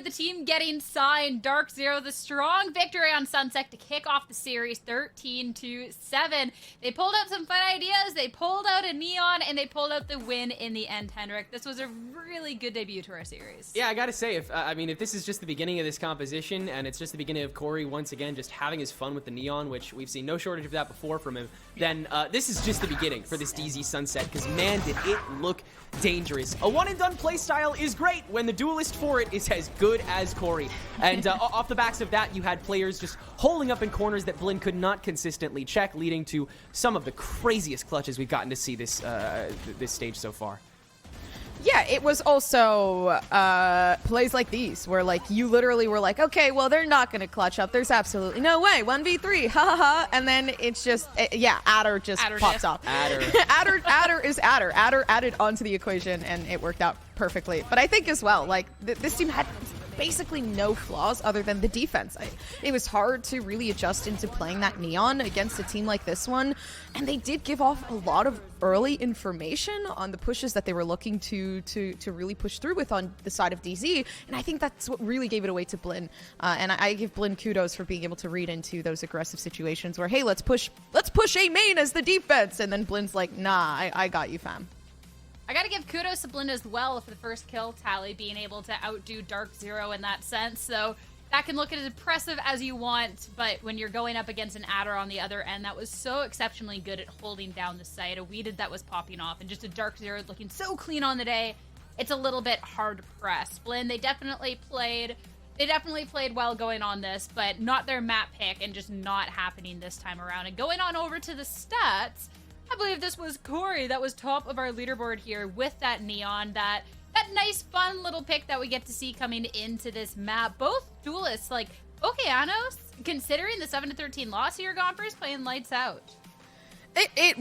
with the team getting signed. Dark Zero, the strong victory on Sunset to kick off the series 13-7. They pulled out some fun ideas, they pulled out a Neon, and they pulled out the win in the end, Henrik. This was a really good debut to our series. Yeah, I gotta say, if this is just the beginning of this composition, and it's just the beginning of Corey once again just having his fun with the Neon, which we've seen no shortage of that before from him, then this is just the beginning for this DZ Sunset, because man, did it look dangerous. A one-and-done playstyle is great when the duelist for it is as good as Corey. And off the backs of that, you had players just holding up in corners that Blinn could not consistently check, leading to some of the craziest clutches we've gotten to see this stage so far. Yeah, it was also plays like these where like you literally were like, okay, well they're not gonna clutch up. There's absolutely no way. 1v3, ha ha ha. And then it's just Adder just pops off. Adder is Adder. Adder added onto the equation and it worked out perfectly. But I think as well, like this team had basically no flaws other than the defense. It was hard to really adjust into playing that Neon against a team like this one, and they did give off a lot of early information on the pushes that they were looking to really push through with on the side of DZ, and I think that's what really gave it away to Blinn. And I give Blinn kudos for being able to read into those aggressive situations where, hey, let's push A main as the defense, and then Blinn's like, nah, I got you, fam. I gotta give kudos to Blinn as well for the first kill tally, being able to outdo Dark Zero in that sense. So that can look as impressive as you want, but when you're going up against an Adder on the other end, that was so exceptionally good at holding down the site. A Weeded that was popping off, and just a Dark Zero looking so clean on the day. It's a little bit hard to press. Blinn, they definitely played well going on this, but not their map pick, and just not happening this time around. And going on over to the stats, I believe this was Corey that was top of our leaderboard here with that Neon, that nice fun little pick that we get to see coming into this map. Both duelists, like Okeanos, considering the 7-13 loss here, Gompers, playing lights out. It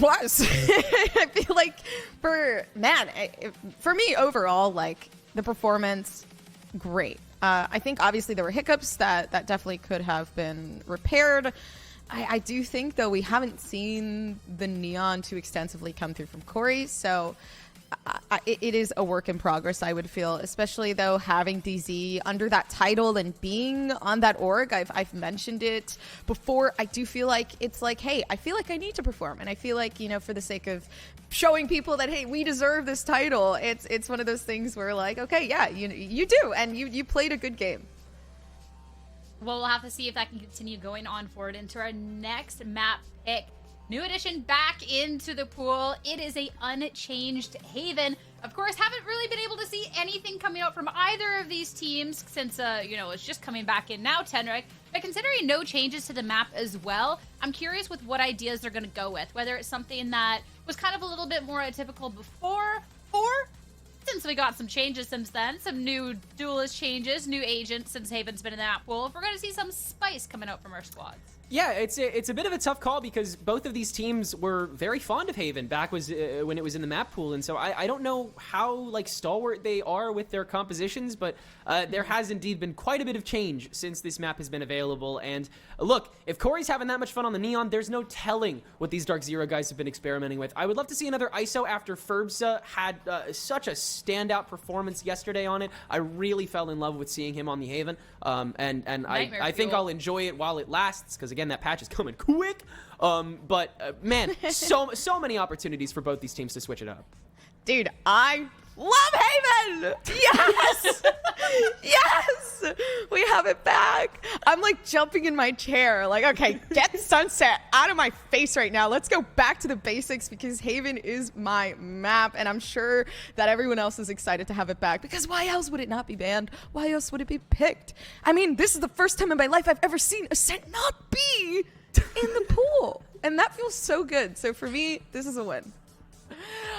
was. I feel like for me overall, like the performance, great. I think obviously there were hiccups that definitely could have been repaired. I do think, though, we haven't seen the Neon too extensively come through from Corey, so it is a work in progress, I would feel, especially, though, having DZ under that title and being on that org. I've mentioned it before. I do feel like it's like, hey, I feel like I need to perform, and I feel like, you know, for the sake of showing people that, hey, we deserve this title, it's one of those things where, like, okay, yeah, you do, and you played a good game. Well, we'll have to see if that can continue going on forward into our next map pick. New addition back into the pool. It is a unchanged Haven. Of course, haven't really been able to see anything coming out from either of these teams since, it's just coming back in now, Tenric. But considering no changes to the map as well, I'm curious with what ideas they're going to go with. Whether it's something that was kind of a little bit more atypical before, or since we got some changes since then, some new duelist changes, new agents since Haven's been in that pool, if we're going to see some spice coming out from our squads. Yeah, it's a bit of a tough call because both of these teams were very fond of Haven back when it was in the map pool, and so I don't know how like stalwart they are with their compositions, but there has indeed been quite a bit of change since this map has been available. And look, if Corey's having that much fun on the Neon, there's no telling what these Dark Zero guys have been experimenting with. I would love to see another ISO after Ferbsa had such a standout performance yesterday on it. I really fell in love with seeing him on the Haven, and I think I'll enjoy it while it lasts, because again, that patch is coming quick. But man, so many opportunities for both these teams to switch it up. Dude, I love Haven! Yes! Yes! We have it back. I'm like jumping in my chair, like, okay, get Sunset out of my face right now. Let's go back to the basics because Haven is my map, and I'm sure that everyone else is excited to have it back, because why else would it not be banned? Why else would it be picked? I mean, this is the first time in my life I've ever seen Ascent not be in the pool, and that feels so good. So for me, this is a win.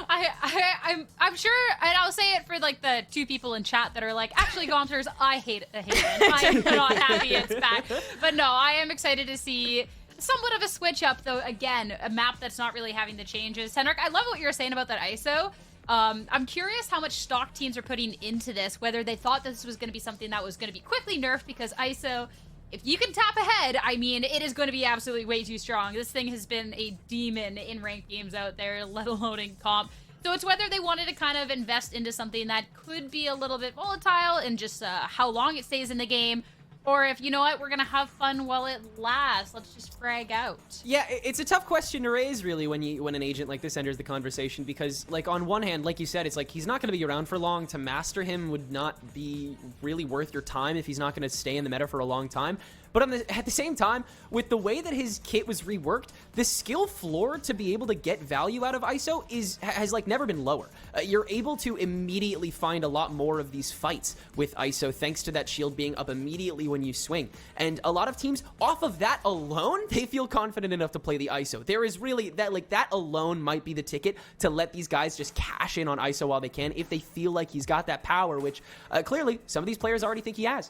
I'm sure, and I'll say it for like the two people in chat that are like, actually, Gaunters, I hate Haven. I am not happy it's back. But no, I am excited to see somewhat of a switch up, though. Again, a map that's not really having the changes. Henrik, I love what you were saying about that ISO. I'm curious how much stock teams are putting into this, whether they thought this was going to be something that was going to be quickly nerfed, because ISO, if you can tap ahead, I mean, it is going to be absolutely way too strong. This thing has been a demon in ranked games out there, let alone in comp. So it's whether they wanted to kind of invest into something that could be a little bit volatile and just how long it stays in the game, or if, you know what, we're going to have fun while it lasts. Let's just frag out. Yeah, it's a tough question to raise, really, when an agent like this enters the conversation, because, like, on one hand, like you said, it's like he's not going to be around for long. To master him would not be really worth your time if he's not going to stay in the meta for a long time. But at the same time, with the way that his kit was reworked, the skill floor to be able to get value out of ISO has like never been lower. You're able to immediately find a lot more of these fights with ISO thanks to that shield being up immediately when you swing. And a lot of teams, off of that alone, they feel confident enough to play the ISO. There is really that, like, that alone might be the ticket to let these guys just cash in on ISO while they can if they feel like he's got that power, which clearly some of these players already think he has.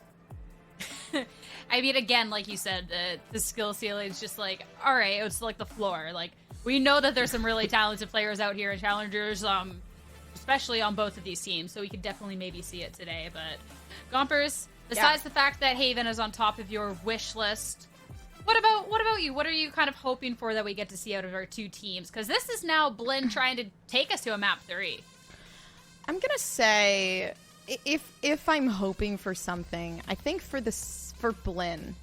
I mean, again, like you said, the skill ceiling is just like, all right, it's like the floor. Like, we know that there's some really talented players out here in Challengers, especially on both of these teams, so we could definitely maybe see it today. But, Gompers, besides the fact that Haven is on top of your wish list, what about you? What are you kind of hoping for that we get to see out of our two teams? Because this is now Blinn trying to take us to a map 3. I'm gonna say, if I'm hoping for something, I think for Blinn,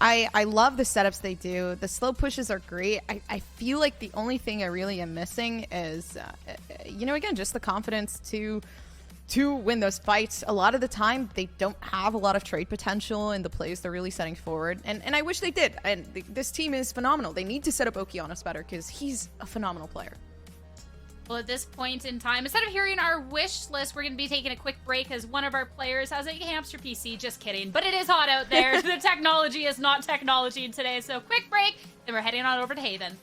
I love the setups they do. The slow pushes are great. I feel like the only thing I really am missing is, again, just the confidence to win those fights. A lot of the time, they don't have a lot of trade potential in the plays they're really setting forward. And I wish they did. And this team is phenomenal. They need to set up Okeanos better because he's a phenomenal player. Well, at this point in time, instead of hearing our wish list, we're going to be taking a quick break as one of our players has a hamster PC. Just kidding. But it is hot out there. The technology is not technology today. So quick break, then we're heading on over to Haven.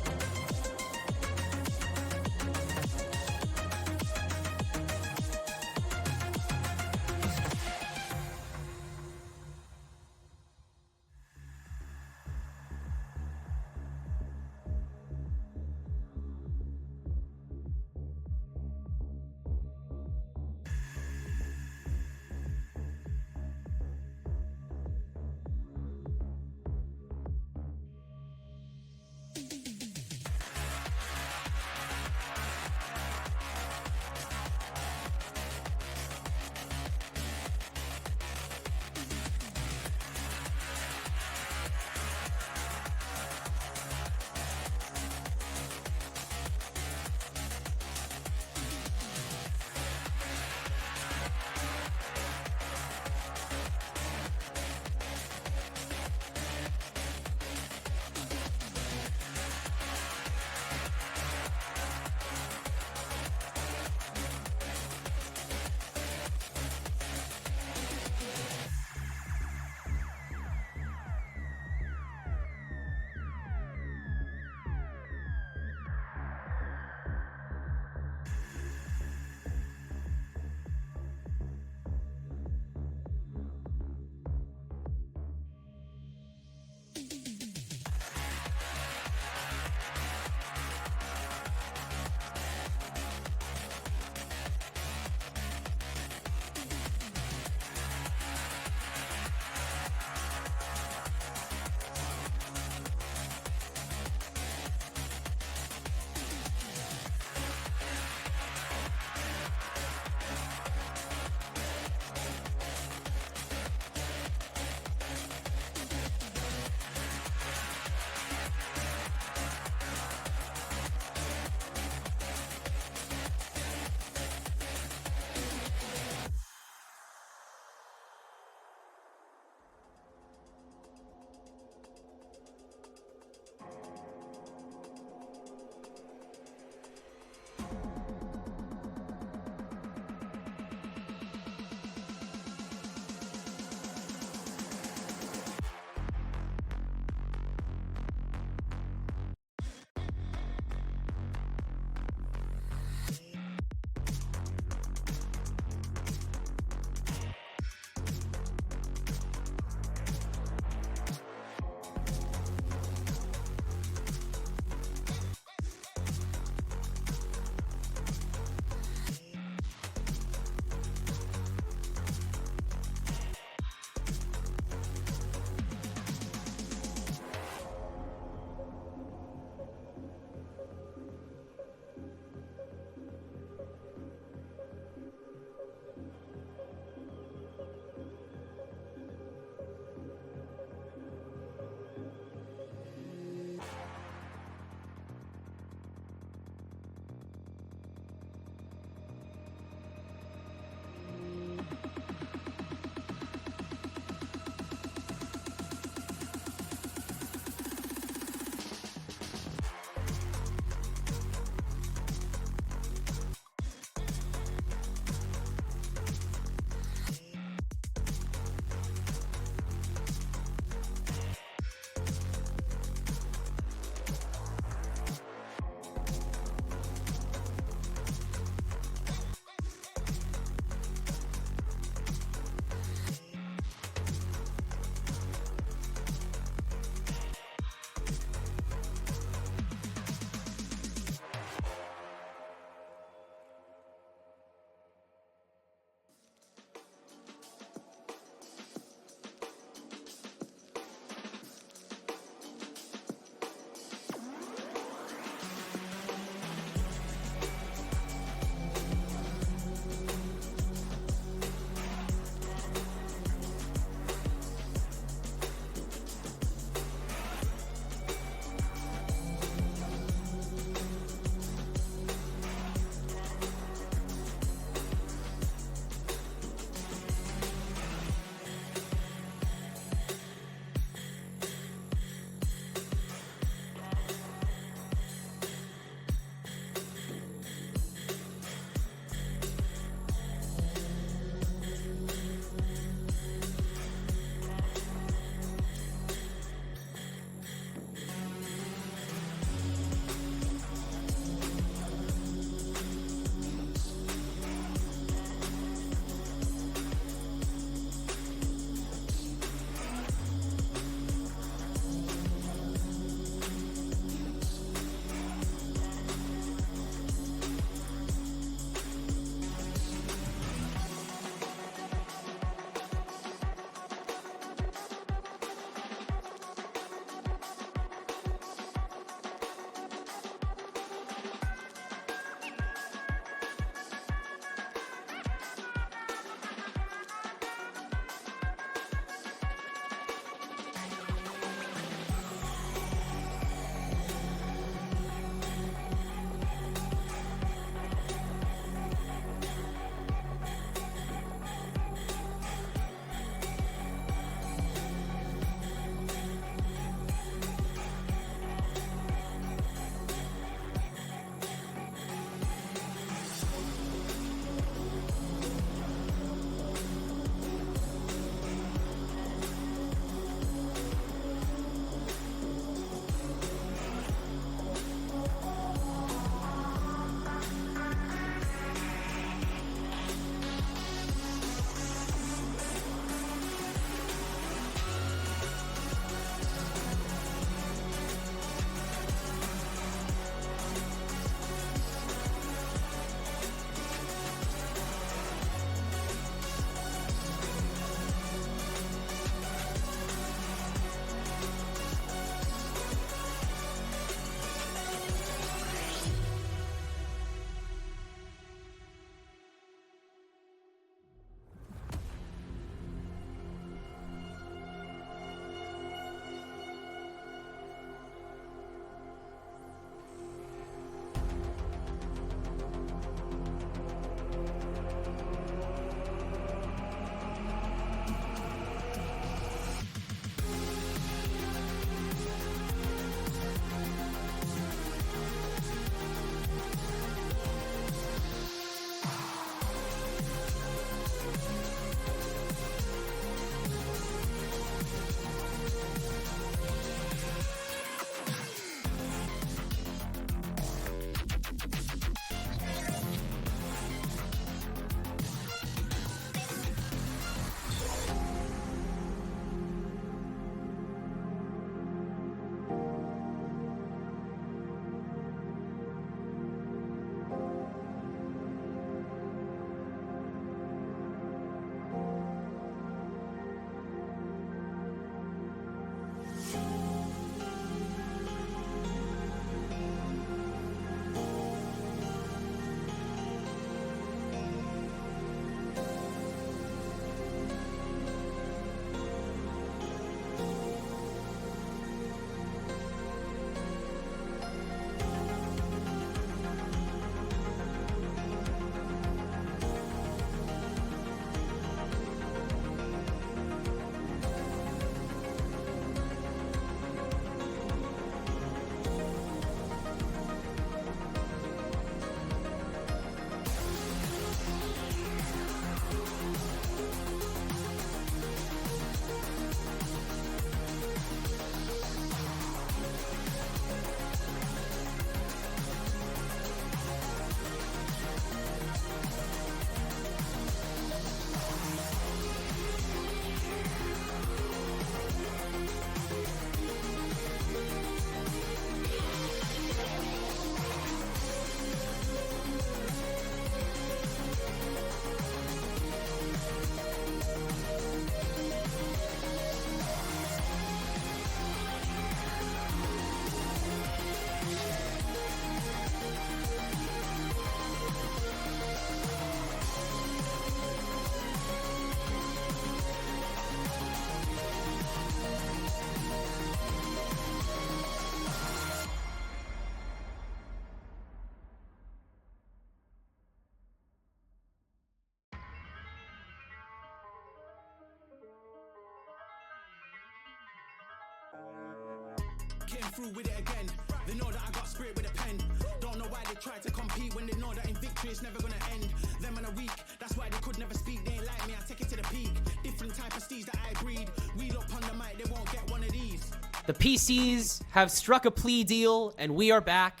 through with it again. They know that I got spirit with a pen. Don't know why they try to compete when they know that in victory it's never gonna end. Them and a week, that's why they could never speak. They ain't like me, I take it to the peak. Different type of steeds that I breed. Wheel up on the mic, they won't get one of these. The PCs have struck a plea deal, and we are back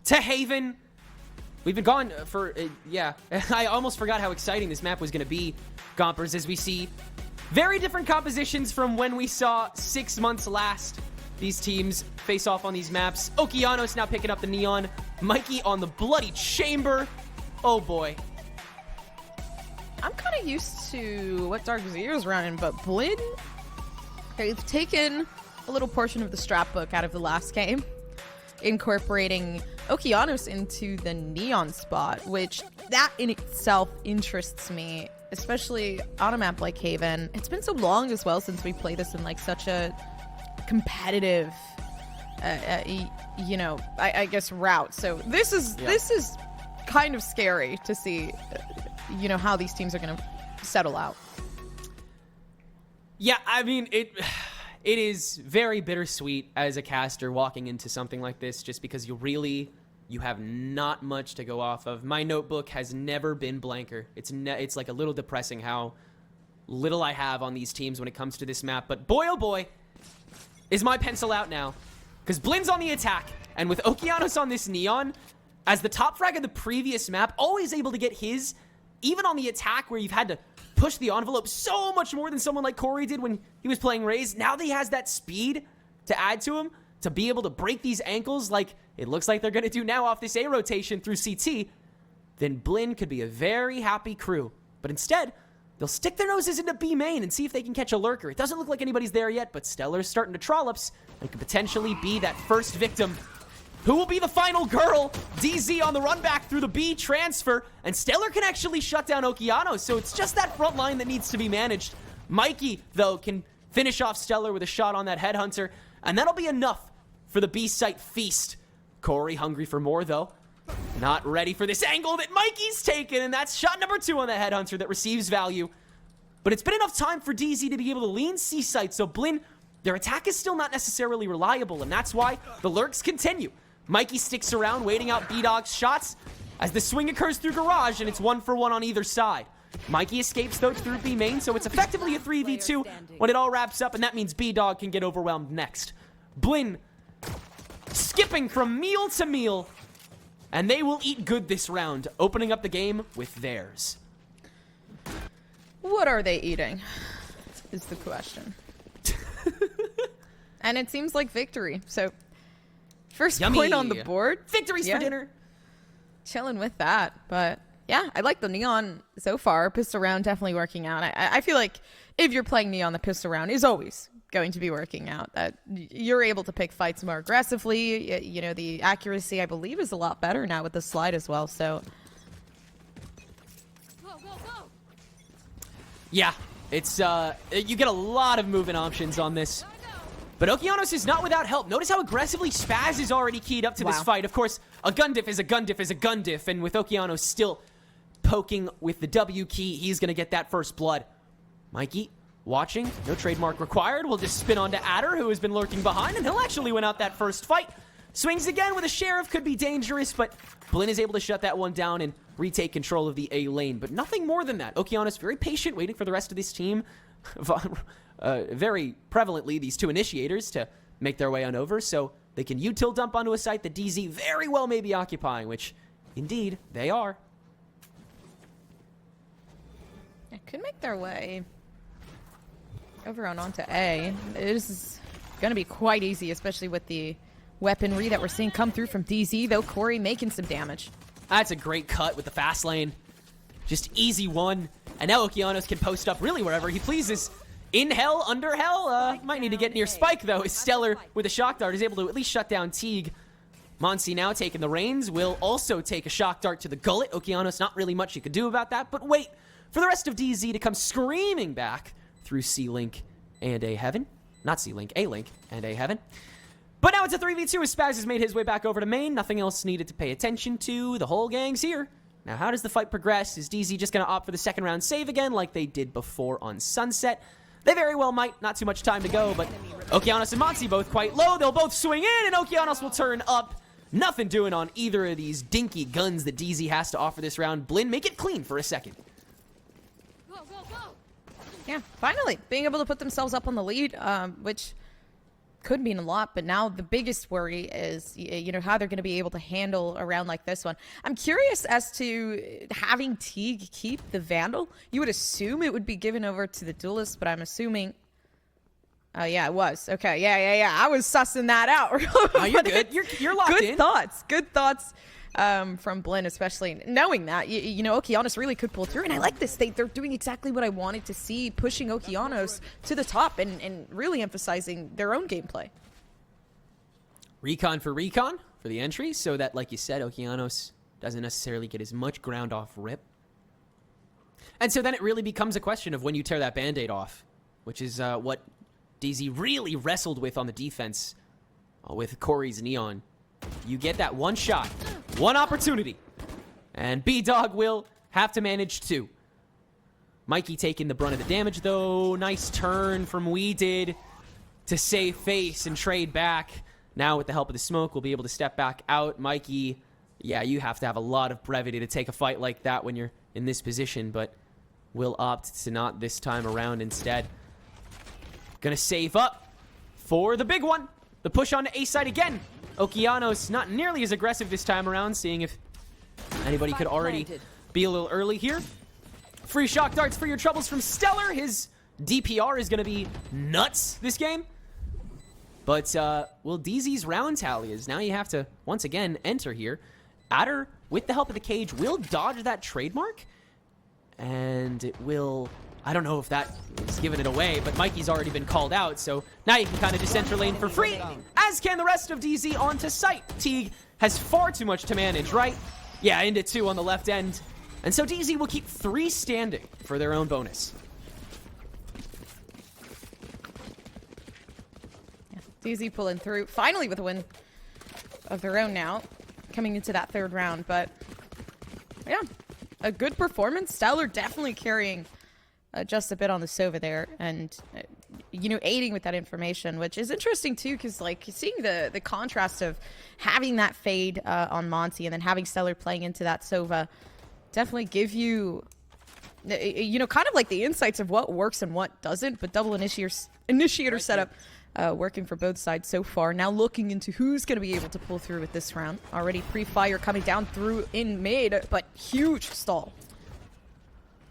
to Haven. We've been gone for, yeah. I almost forgot how exciting this map was going to be, Gompers, as we see very different compositions from when we saw 6 months last. These teams face off on these maps. Okeanos now picking up the Neon. Mikey on the Bloody Chamber. Oh, boy. I'm kind of used to what Dark Zero's running, but Blinn, they've taken a little portion of the strap book out of the last game, incorporating Okeanos into the Neon spot, which that in itself interests me, especially on a map like Haven. It's been so long as well since we played this in like such a competitive, you know, I guess route. So this is kind of scary to see, you know, how these teams are going to settle out. Yeah, I mean, it is very bittersweet as a caster walking into something like this, just because you have not much to go off of. My notebook has never been blanker. It's like a little depressing how little I have on these teams when it comes to this map. But boy, oh boy, is my pencil out now, because Blinn's on the attack, and with Okeanos on this Neon, as the top frag of the previous map, always able to get his, even on the attack where you've had to push the envelope so much more than someone like Corey did when he was playing Raze. Now that he has that speed to add to him, to be able to break these ankles like it looks like they're going to do now off this A rotation through CT, then Blinn could be a very happy crew. But instead, they'll stick their noses into B main and see if they can catch a lurker. It doesn't look like anybody's there yet, but Stellar's starting to trollops and could potentially be that first victim. Who will be the final girl? DZ on the run back through the B transfer, and Stellar can actually shut down Okeanos, so it's just that front line that needs to be managed. Mikey, though, can finish off Stellar with a shot on that Headhunter, and that'll be enough for the B site feast. Corey hungry for more, though. Not ready for this angle that Mikey's taken, and that's shot number 2 on the Headhunter that receives value. But it's been enough time for DZ to be able to lean C site, so Blinn, their attack is still not necessarily reliable, and that's why the lurks continue. Mikey sticks around, waiting out B-Dog's shots as the swing occurs through Garage, and it's 1-for-1 on either side. Mikey escapes, though, through B main, so it's effectively a 3v2 when it all wraps up, and that means B-Dog can get overwhelmed next. Blinn skipping from meal to meal, and they will eat good this round, opening up the game with theirs. What are they eating? Is the question. And it seems like victory, so first Yummy. point on the board. Victories for dinner. Chilling with that. But yeah, I like the Neon so far. Pistol round definitely working out. I feel like if you're playing Neon, the pistol round is always going to be working out. That you're able to pick fights more aggressively. You know, the accuracy, I believe, is a lot better now with the slide as well. So yeah, it's you get a lot of movement options on this. But Okeanos is not without help. Notice how aggressively Spaz is already keyed up to this fight. Of course, a gun diff is a gun diff is a gun diff, and with Okeanos still poking with the W key, he's going to get that first blood. Mikey watching, no trademark required. We'll just spin on to Adder, who has been lurking behind, and he'll actually win out that first fight. Swings again with a Sheriff, could be dangerous, but Blinn is able to shut that one down and retake control of the A lane. But nothing more than that. Okeanos very patient, waiting for the rest of this team. Very prevalently, these two initiators to make their way on over, so they can util dump onto a site that DZ very well may be occupying, which, indeed, they are. it could make their way over on onto A. It is going to be quite easy, especially with the weaponry that we're seeing come through from DZ, though Corey making some damage. That's a great cut with the fast lane. Just easy one. And now Okeanos can post up really wherever he pleases. In hell, under hell, might need to get near Spike, though, as Stellar, with a shock dart, is able to at least shut down Teague. Monsi now taking the reins, will also take a shock dart to the gullet. Okeanos, not really much you could do about that, but wait for the rest of DZ to come screaming back through C-Link and A Heaven. Not C-Link, A-Link and A Heaven. But now it's a 3v2 as Spaz has made his way back over to main. Nothing else needed to pay attention to. The whole gang's here. Now, how does the fight progress? Is DZ just going to opt for the second round save again like they did before on Sunset? They very well might. Not too much time to go, but Okeanos and Monty both quite low. They'll both swing in, and Okeanos will turn up. Nothing doing on either of these dinky guns that DZ has to offer this round. Blinn, make it clean for a second. Go, go, go. Yeah, finally being able to put themselves up on the lead, which could mean a lot, but now the biggest worry is, you know, how they're going to be able to handle a round like this one. I'm curious as to having Teague keep the Vandal. You would assume it would be given over to the Duelist, but I'm assuming... Oh, yeah, it was. Okay, yeah. I was sussing that out. Oh, you're good. You're locked in. Good thoughts from Blinn, especially knowing that. You know, Okeanos really could pull through, and I like this. They're doing exactly what I wanted to see, pushing Okeanos to the top and really emphasizing their own gameplay. Recon for the entry, so that, like you said, Okeanos doesn't necessarily get as much ground off rip. And so then it really becomes a question of when you tear that Band-Aid off, which is what DZ really wrestled with on the defense with Corey's Neon. You get that one shot, one opportunity, and B-Dog will have to manage two. Mikey taking the brunt of the damage, though. Nice turn from Weedid to save face and trade back. Now, with the help of the smoke, we'll be able to step back out. Mikey, yeah, you have to have a lot of brevity to take a fight like that when you're in this position, but will opt to not this time around instead. Gonna save up for the big one. The push on to A side again. Okeanos not nearly as aggressive this time around, seeing if anybody could already be a little early here. Free shock darts for your troubles from Stellar. His DPR is gonna be nuts this game. But, well, DZ's round tally is now you have to, once again, enter here. Adder, with the help of the cage, will dodge that trademark. And it will... I don't know if that is giving it away, but Mikey's already been called out, so now you can kind of just enter lane for free, as can the rest of DZ onto site. Teague has far too much to manage, right? Yeah, into 2 on the left end. And so DZ will keep 3 standing for their own bonus. Yeah, DZ pulling through, finally with a win of their own now, coming into that 3rd round, but yeah, a good performance. Stellar definitely carrying just a bit on the Sova there, and you know, aiding with that information, which is interesting too, because like seeing the contrast of having that fade on Monty and then having Stellar playing into that Sova definitely give you, you know, kind of like the insights of what works and what doesn't. But double initiator setup working for both sides so far. Now looking into who's going to be able to pull through with this round. Already pre-fire coming down through in mid, but huge stall.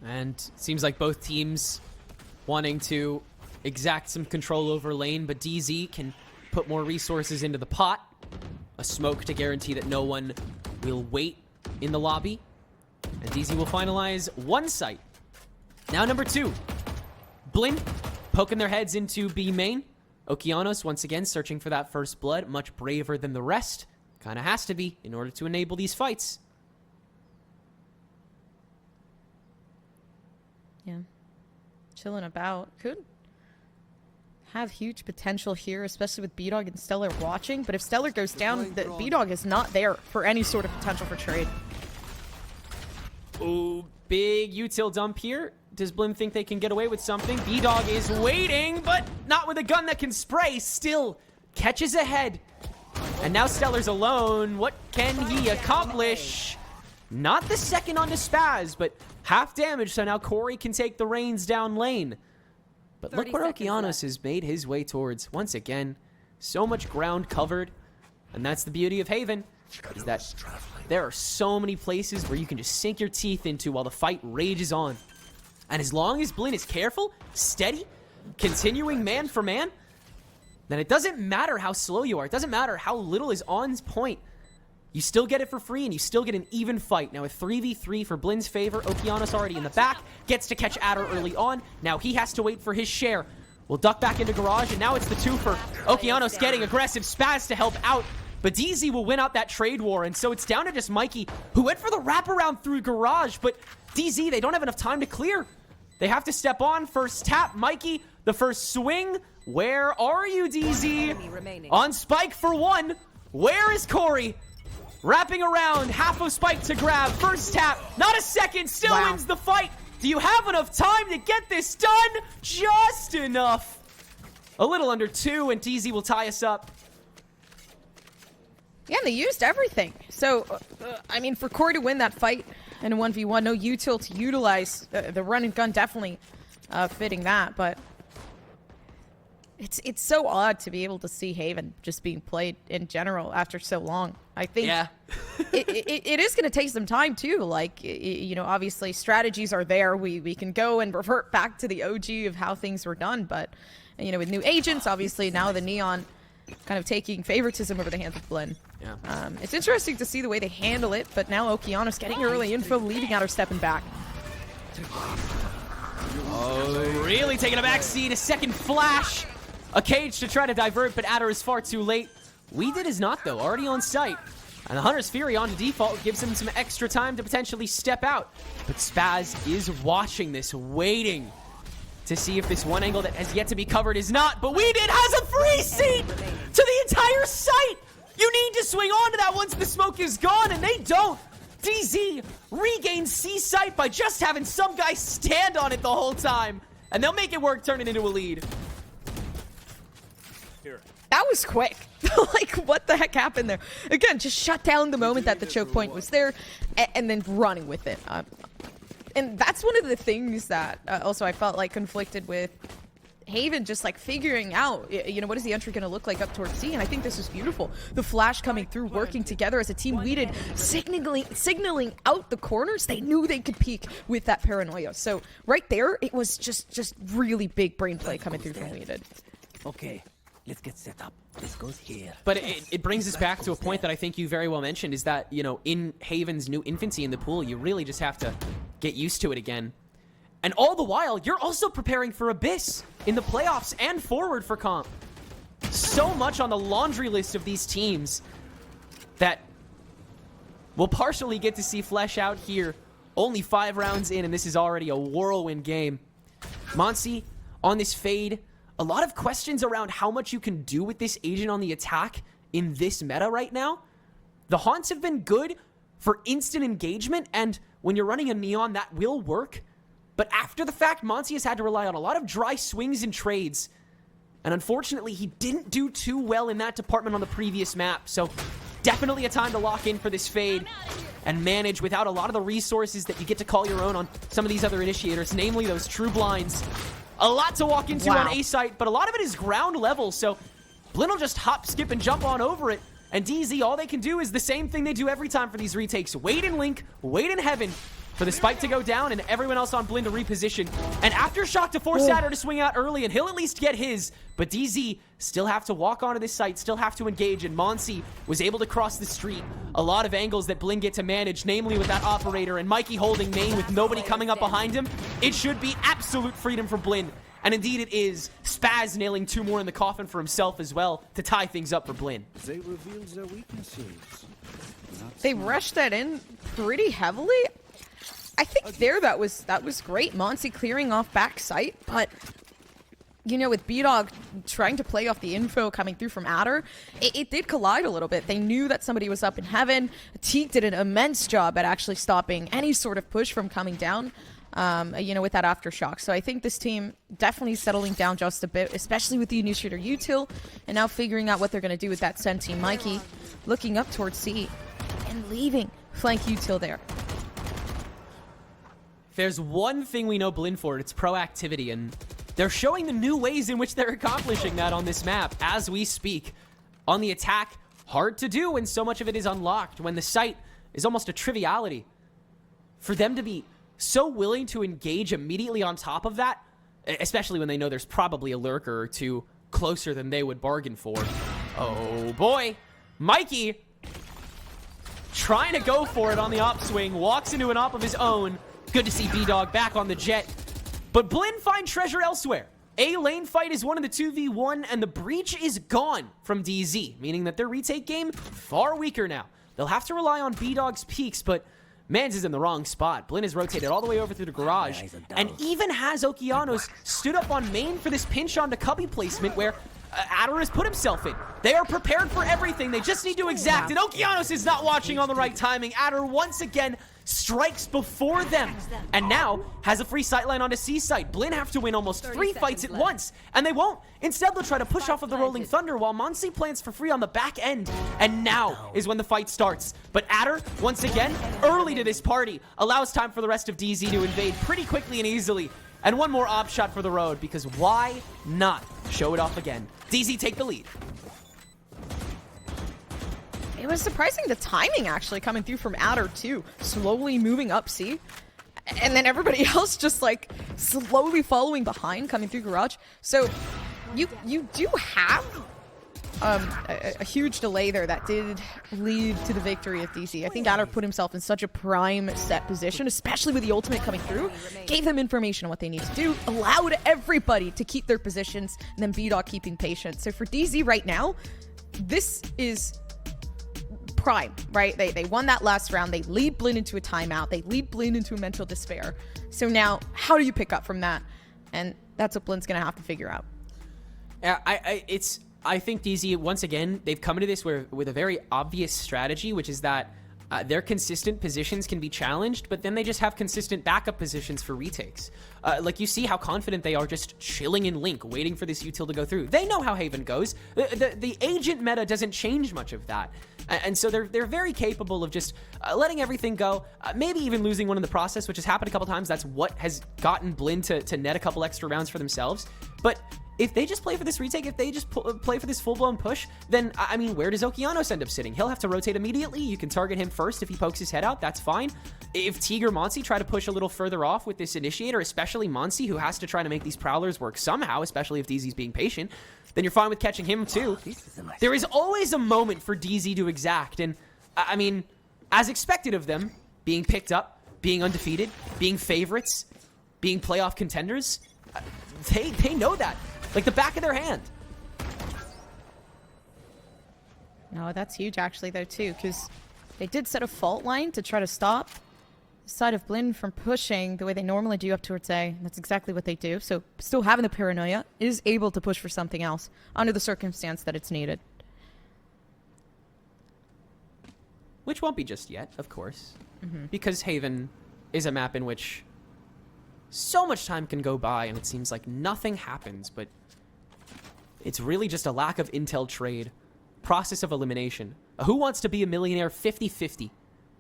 And it seems like both teams wanting to exact some control over lane, but DZ can put more resources into the pot. A smoke to guarantee that no one will wait in the lobby. And DZ will finalize one site. Now number 2. Blinn poking their heads into B main. Okeanos once again searching for that first blood. Much braver than the rest. Kind of has to be in order to enable these fights. Yeah, chilling about. Could have huge potential here, especially with B-Dog and Stellar watching. But if Stellar goes down, the B-Dog is not there for any sort of potential for trade. Ooh, big util dump here. Does Blinn think they can get away with something? B-Dog is waiting, but not with a gun that can spray. Still catches ahead. And now Stellar's alone. What can he accomplish? Not the second onto Spaz, but half damage, so now Corey can take the reins down lane. But look where Okeanos has made his way towards. Once again, so much ground covered. And that's the beauty of Haven, is that there are so many places where you can just sink your teeth into while the fight rages on. And as long as Blinn is careful, steady, continuing man for man, then it doesn't matter how slow you are. It doesn't matter how little is on point. You still get it for free, and you still get an even fight. Now, a 3v3 for Blinn's favor. Okeanos already in the back. Gets to catch Adder early on. Now he has to wait for his share. We'll duck back into Garage, and now it's the 2 for Okeanos getting aggressive. Spaz to help out. But DZ will win out that trade war, and so it's down to just Mikey, who went for the wraparound through Garage. But DZ, they don't have enough time to clear. They have to step on. First tap, Mikey, the first swing. Where are you, DZ? On Spike for 1. Where is Corey? Wrapping around, half of Spike to grab. First tap, not a second, still wins the fight. Do you have enough time to get this done? Just enough. A little under 2, and DZ will tie us up. Yeah, and they used everything. So, I mean, for Core to win that fight in a 1v1, no util to utilize. The run and gun definitely fitting that, but it's so odd to be able to see Haven just being played in general after so long. I think it is going to take some time too. Like, you know, obviously strategies are there. We can go and revert back to the OG of how things were done, but you know, with new agents, obviously now the Neon kind of taking favoritism over the hands of Blinn. Yeah. It's interesting to see the way they handle it, but now Okeanos getting early info, leading out or stepping back. Oh, really taking a backseat. A second flash. A cage to try to divert, but Adder is far too late. Weeded is not, though. Already on site. And the Hunter's Fury onto default gives him some extra time to potentially step out. But Spaz is watching this, waiting to see if this one angle that has yet to be covered is not. But Weeded has a free seat to the entire site. You need to swing on to that once the smoke is gone, and they don't. DZ regains C site by just having some guy stand on it the whole time. And they'll make it work, turn it into a lead. That was quick. Like, what the heck happened there? Again, just shut down the moment that the choke point was there, and then running with it. And that's one of the things that also I felt like conflicted with Haven, just like figuring out, you know, what is the entry going to look like up towards C? And I think this is beautiful. The flash coming through, working together as a team. Weeded signaling out the corners. They knew they could peek with that paranoia. So right there, it was just really big brain play coming through from Weeded. Okay. Let's get set up. This goes here. But it brings us back to a point that I think you very well mentioned, is that, you know, in Haven's new infancy in the pool, you really just have to get used to it again. And all the while, you're also preparing for Abyss in the playoffs and forward for comp. So much on the laundry list of these teams that we'll partially get to see flesh out here. Only 5 rounds in, and this is already a whirlwind game. Monsi on this fade. A lot of questions around how much you can do with this agent on the attack in this meta right now. The haunts have been good for instant engagement, and when you're running a Neon, that will work. But after the fact, Monsi has had to rely on a lot of dry swings and trades. And unfortunately, he didn't do too well in that department on the previous map. So definitely a time to lock in for this fade and manage without a lot of the resources that you get to call your own on some of these other initiators, namely those true blinds. A lot to walk into on A site, but a lot of it is ground level, so Blinn will just hop, skip, and jump on over it. And DZ, all they can do is the same thing they do every time for these retakes. Wait in Link, wait in Heaven for the spike to go down and everyone else on Blinn to reposition. And Aftershock to force Adder to swing out early, and he'll at least get his. But DZ still have to walk onto this site, still have to engage, and Monsi was able to cross the street. A lot of angles that Blinn get to manage, namely with that operator, and Mikey holding main with nobody coming up behind him. It should be absolute freedom for Blinn. And indeed it is. Spaz nailing 2 more in the coffin for himself as well to tie things up for Blinn. They revealed their weaknesses. They rushed that in pretty heavily. I think that was great. Monsi clearing off back site, but you know, with B-Dog trying to play off the info coming through from Adder, it did collide a little bit. They knew that somebody was up in Heaven. Teak did an immense job at actually stopping any sort of push from coming down, you know, with that Aftershock. So I think this team definitely settling down just a bit, especially with the initiator util, and now figuring out what they're going to do with that Sen team. Mikey looking up towards C and leaving flank util there. There's one thing we know Blinn for, it's proactivity, and they're showing the new ways in which they're accomplishing that on this map as we speak. On the attack, hard to do when so much of it is unlocked, when the site is almost a triviality. For them to be so willing to engage immediately on top of that, especially when they know there's probably a lurker or two closer than they would bargain for. Oh boy, Mikey trying to go for it on the upswing, walks into an op of his own. Good to see B-Dog back on the jet. But Blinn find treasure elsewhere. A lane fight is one of the 2v1, and the breach is gone from DZ, meaning that their retake game far weaker now. They'll have to rely on B-Dog's peaks, but Mans is in the wrong spot. Blinn is rotated all the way over through the garage, and even has Okeanos stood up on main for this pinch onto Cubby placement where Adder has put himself in. They are prepared for everything. They just need to exact. And Okeanos is not watching on the right timing. Adder once again strikes before them. And now has a free sightline onto C site. Blinn have to win almost 3 fights at once. And they won't. Instead, they'll try to push off of the Rolling Thunder while Monsi plants for free on the back end. And now is when the fight starts. But Adder, once again, early to this party, allows time for the rest of DZ to invade pretty quickly and easily. And one more op shot for the road, because why not show it off again? DZ take the lead. It was surprising the timing actually coming through from Adder too. Slowly moving up C. And then everybody else just like slowly following behind coming through Garage. So you do have a huge delay there that did lead to the victory of DC. I think Adder put himself in such a prime set position, especially with the ultimate coming through, gave them information on what they need to do, allowed everybody to keep their positions, and then B-Dog keeping patience. So for DZ right now, this is prime, right? They won that last round. They lead Blinn into a timeout. They lead Blinn into a mental despair. So now, how do you pick up from that? And that's what Blinn's going to have to figure out. I think DZ, once again, they've come into this with a very obvious strategy, which is that their consistent positions can be challenged, but then they just have consistent backup positions for retakes. Like, you see how confident they are just chilling in Link, waiting for this util to go through. They know how Haven goes. The agent meta doesn't change much of that. And so they're very capable of just letting everything go, maybe even losing one in the process, which has happened a couple times. That's what has gotten Blinn to net a couple extra rounds for themselves. But if they just play for this retake, if they just play for this full-blown push, then, I mean, where does Okeanos end up sitting? He'll have to rotate immediately. You can target him first if he pokes his head out. That's fine. If Teague or Monsi try to push a little further off with this initiator, especially Monsi, who has to try to make these Prowlers work somehow, especially if DZ's being patient, then you're fine with catching him too. There is always a moment for DZ to exact, and, I mean, as expected of them, being picked up, being undefeated, being favorites, being playoff contenders, they know that. Like the back of their hand. No, that's huge actually though too, because they did set a fault line to try to stop the side of Blinn from pushing the way they normally do up towards A. That's exactly what they do. So still having the paranoia, is able to push for something else under the circumstance that it's needed. Which won't be just yet, of course. Because Haven is a map in which so much time can go by and it seems like nothing happens, but it's really just a lack of intel trade, process of elimination. A Who Wants to Be a Millionaire 50-50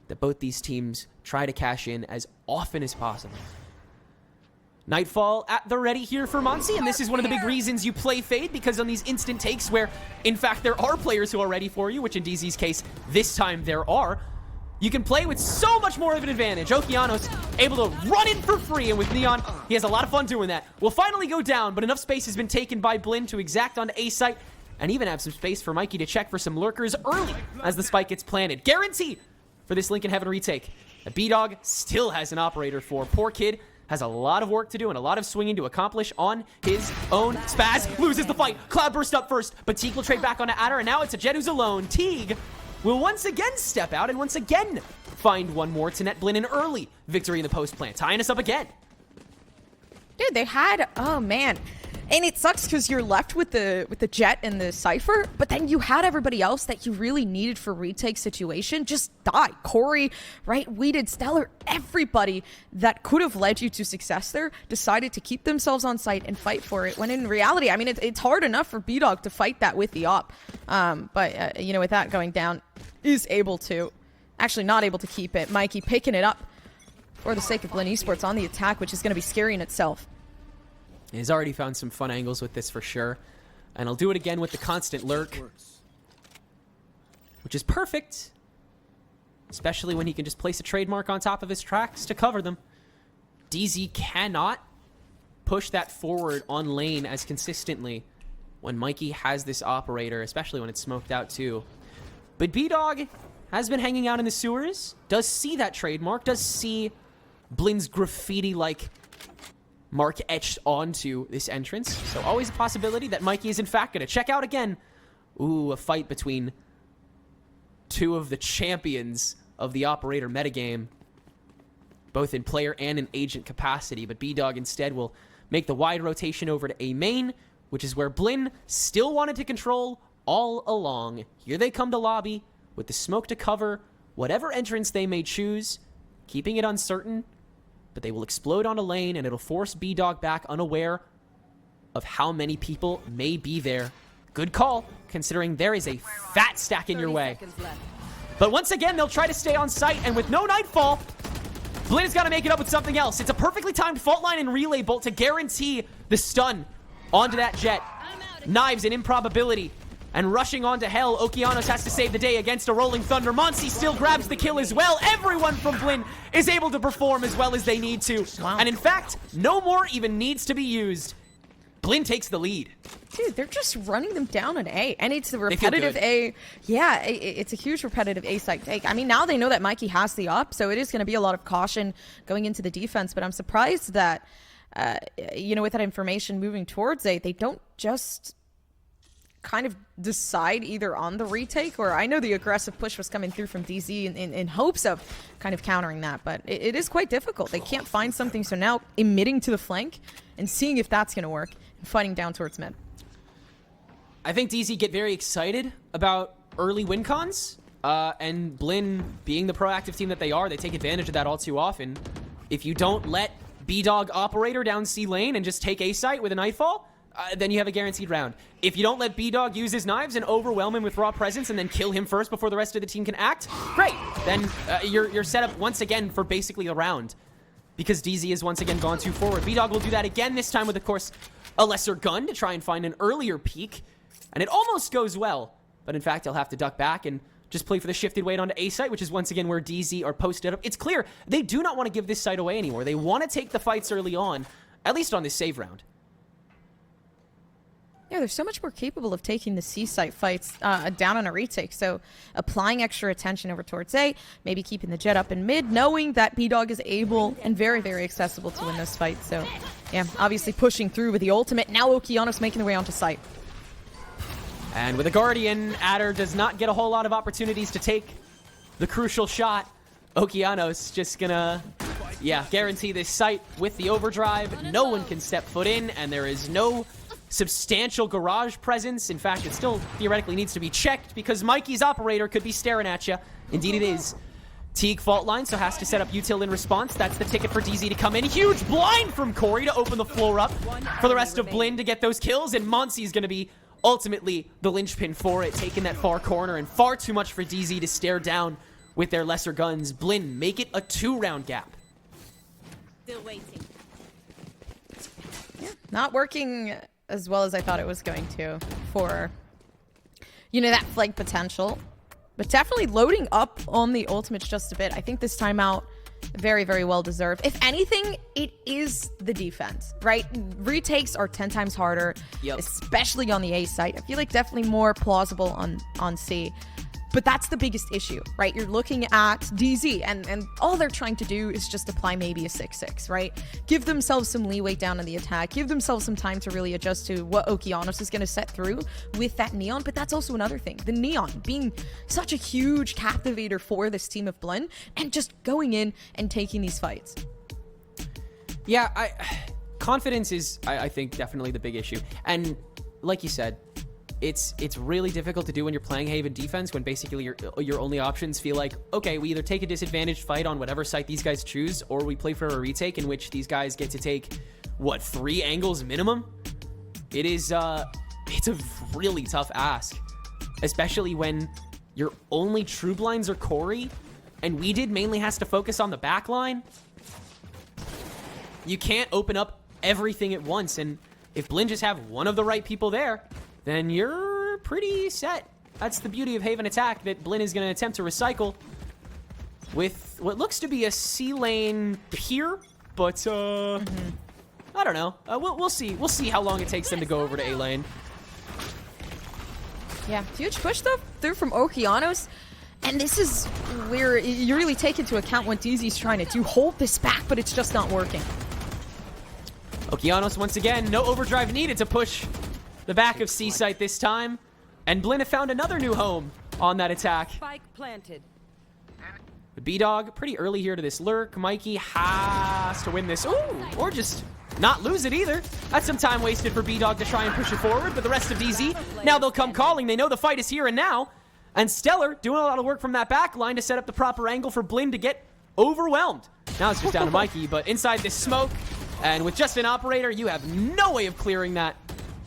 that both these teams try to cash in as often as possible. Nightfall at the ready here for Monsi, and this is one of the big reasons you play Fade, because on these instant takes where, in fact, there are players who are ready for you, which in DZ's case, this time there are, you can play with so much more of an advantage. Okeanos able to run in for free, and with Neon, he has a lot of fun doing that. Will finally go down, but enough space has been taken by Blinn to exact onto A site, and even have some space for Mikey to check for some lurkers early as the spike gets planted. Guarantee for this Link in Heaven retake. The B-Dog still has an operator for. Poor kid has a lot of work to do and a lot of swinging to accomplish on his own. Spaz loses the fight. Cloudburst up first, but Teague will trade back onto Adder, and now it's a Jet who's alone. Teague will once again step out and once again find one more to net Blinn an early victory in the post plant, tying us up again. Dude, they had, oh man. And it sucks because you're left with the Jet and the Cypher, but then you had everybody else that you really needed for retake situation just die. Corey, right? We did Stellar. Everybody that could have led you to success there decided to keep themselves on site and fight for it. When in reality, I mean, it's hard enough for B-Dog to fight that with the op. But you know, with that going down, is able to, actually not able to keep it. Mikey picking it up for the sake of Blinn Esports on the attack, which is going to be scary in itself. He's already found some fun angles with this for sure. And I'll do it again with the constant lurk, which is perfect. Especially when he can just place a trademark on top of his tracks to cover them. DZ cannot push that forward on lane as consistently when Mikey has this operator, especially when it's smoked out too. But B-Dog has been hanging out in the sewers, does see that trademark, does see Blinn's graffiti-like mark etched onto this entrance. So always a possibility that Mikey is in fact going to check out again. Ooh, a fight between two of the champions of the operator metagame, both in player and in agent capacity. But B-Dog instead will make the wide rotation over to A main which is where Blinn still wanted to control all along. Here they come to lobby with the smoke to cover whatever entrance they may choose, keeping it uncertain, but they will explode on a lane and it'll force B-Dog back unaware of how many people may be there. Good call, considering there is a fat stack in your way. But once again, they'll try to stay on site, and with no Nightfall, Blinn has got to make it up with something else. It's a perfectly timed fault line and relay bolt to guarantee the stun onto that Jet. Knives and improbability. And rushing onto Hell, Okeanos has to save the day against a Rolling Thunder. Monsi still grabs the kill as well. Everyone from Blinn is able to perform as well as they need to. Wow. And in fact, no more even needs to be used. Blinn takes the lead. Dude, they're just running them down on A. And it's a repetitive A. Yeah, it's a huge repetitive A side take. I mean, now they know that Mikey has the up, so it is going to be a lot of caution going into the defense. But I'm surprised that, with that information moving towards A, they don't just kind of decide either on the retake, or I know the aggressive push was coming through from DZ in hopes of kind of countering that, but it is quite difficult. They can't find something, so now emitting to the flank and seeing if that's going to work and fighting down towards mid. I think DZ get very excited about early win cons, and Blinn, being the proactive team that they are, they take advantage of that all too often. If you don't let B-Dog operator down C lane and just take A site with a Nightfall, then you have a guaranteed round. If you don't let B-Dog use his knives and overwhelm him with raw presence and then kill him first before the rest of the team can act, great. Then you're set up once again for basically the round, because DZ has once again gone too forward. B-Dog will do that again, this time with, of course, a lesser gun to try and find an earlier peak. And it almost goes well, but in fact, he'll have to duck back and just play for the shifted weight onto A site, which is once again where DZ are posted up. It's clear they do not want to give this site away anymore. They want to take the fights early on, at least on this save round. Yeah, they're so much more capable of taking the C site fights down on a retake. So applying extra attention over towards A, maybe keeping the Jet up in mid, knowing that B-Dog is able and very, very accessible to win those fights. So yeah, obviously pushing through with the ultimate. Now Okeanos making their way onto site. And with a Guardian, Adder does not get a whole lot of opportunities to take the crucial shot. Okeanos just gonna, guarantee this site with the overdrive. No one can step foot in, and there is no substantial garage presence. In fact, it still theoretically needs to be checked because Mikey's operator could be staring at you. Indeed it is. Teague fault line, so has to set up util in response. That's the ticket for DZ to come in. Huge blind from Corey to open the floor up for the rest of Blinn to get those kills, and Monsi's going to be ultimately the linchpin for it, taking that far corner, and far too much for DZ to stare down with their lesser guns. Blinn make it a 2-round gap. Still waiting. Yeah, not working as well as I thought it was going to for, that flank potential. But definitely loading up on the ultimates just a bit. I think this timeout, very, very well deserved. If anything, it is the defense, right? Retakes are 10 times harder, especially on the A site. I feel like definitely more plausible on C. But that's the biggest issue, right? You're looking at DZ, and all they're trying to do is just apply maybe a 6-6, right? Give themselves some leeway down in the attack. Give themselves some time to really adjust to what Okeanos is going to set through with that Neon. But that's also another thing. The Neon being such a huge captivator for this team of Blinn, and just going in and taking these fights. Yeah, confidence is, I think, definitely the big issue. And like you said, it's really difficult to do when you're playing Haven defense, when basically your only options feel like, okay, we either take a disadvantaged fight on whatever site these guys choose, or we play for a retake in which these guys get to take, 3 angles minimum? It's a really tough ask, especially when your only true blinds are Corey, and Weeded mainly has to focus on the back line. You can't open up everything at once, and if Blinn just have one of the right people there, then you're pretty set. That's the beauty of Haven attack that Blinn is going to attempt to recycle with what looks to be a C lane peer, but I don't know. We'll see. We'll see how long it takes them to go over to A lane. Yeah, huge push though through from Okeanos. And this is where you really take into account what DZ's trying to do. Hold this back, but it's just not working. Okeanos once again, no overdrive needed to push the back of C site this time. And Blinn have found another new home on that attack. Spike planted. The B-Dog pretty early here to this lurk. Mikey has to win this. Ooh, or just not lose it either. That's some time wasted for B-Dog to try and push it forward, but the rest of DZ, now they'll come calling. They know the fight is here and now. And Stellar doing a lot of work from that back line to set up the proper angle for Blinn to get overwhelmed. Now it's just down to Mikey, but inside this smoke, and with just an operator, you have no way of clearing that.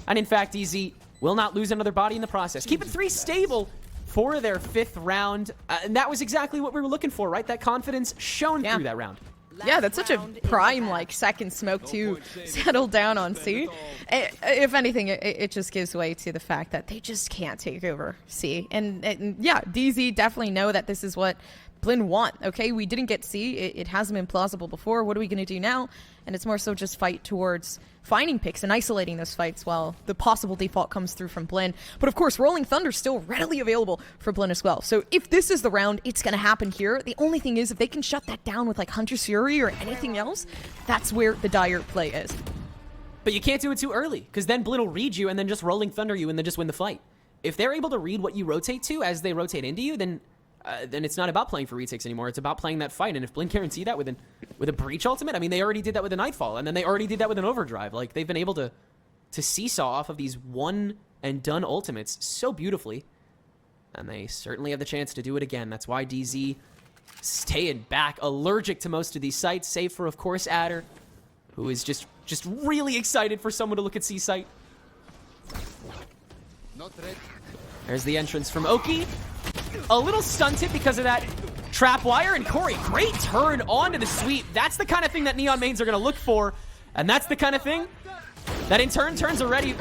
And in fact, DZ will not lose another body in the process. Keep it 3 stable for their 5th round. And that was exactly what we were looking for, right? That confidence shown through that round. Yeah, that's such a prime, like, second smoke to settle down on C. If anything, it just gives way to the fact that they just can't take over C. And yeah, DZ definitely know that this is what Blinn want. Okay, we didn't get C. It hasn't been plausible before. What are we going to do now? And it's more so just fight towards finding picks and isolating those fights while the possible default comes through from Blinn. But of course, Rolling Thunder still readily available for Blinn as well. So if this is the round, it's going to happen here. The only thing is, if they can shut that down with like Hunter's Fury or anything else, that's where the dire play is. But you can't do it too early, because then Blinn will read you and then just Rolling Thunder you and then just win the fight. If they're able to read what you rotate to as they rotate into you, then it's not about playing for retakes anymore. It's about playing that fight. And if Blinn guarantee that with a Breach ultimate, I mean, they already did that with a Nightfall, and then they already did that with an Overdrive. Like, they've been able to seesaw off of these one-and-done ultimates so beautifully. And they certainly have the chance to do it again. That's why DZ staying back, allergic to most of these sites, save for, of course, Adder, who is just really excited for someone to look at C-Site. There's the entrance from Oki. A little stunted because of that trap wire, and Corey, great turn onto the sweep. That's the kind of thing that Neon mains are going to look for, and that's the kind of thing that in turn teams are ready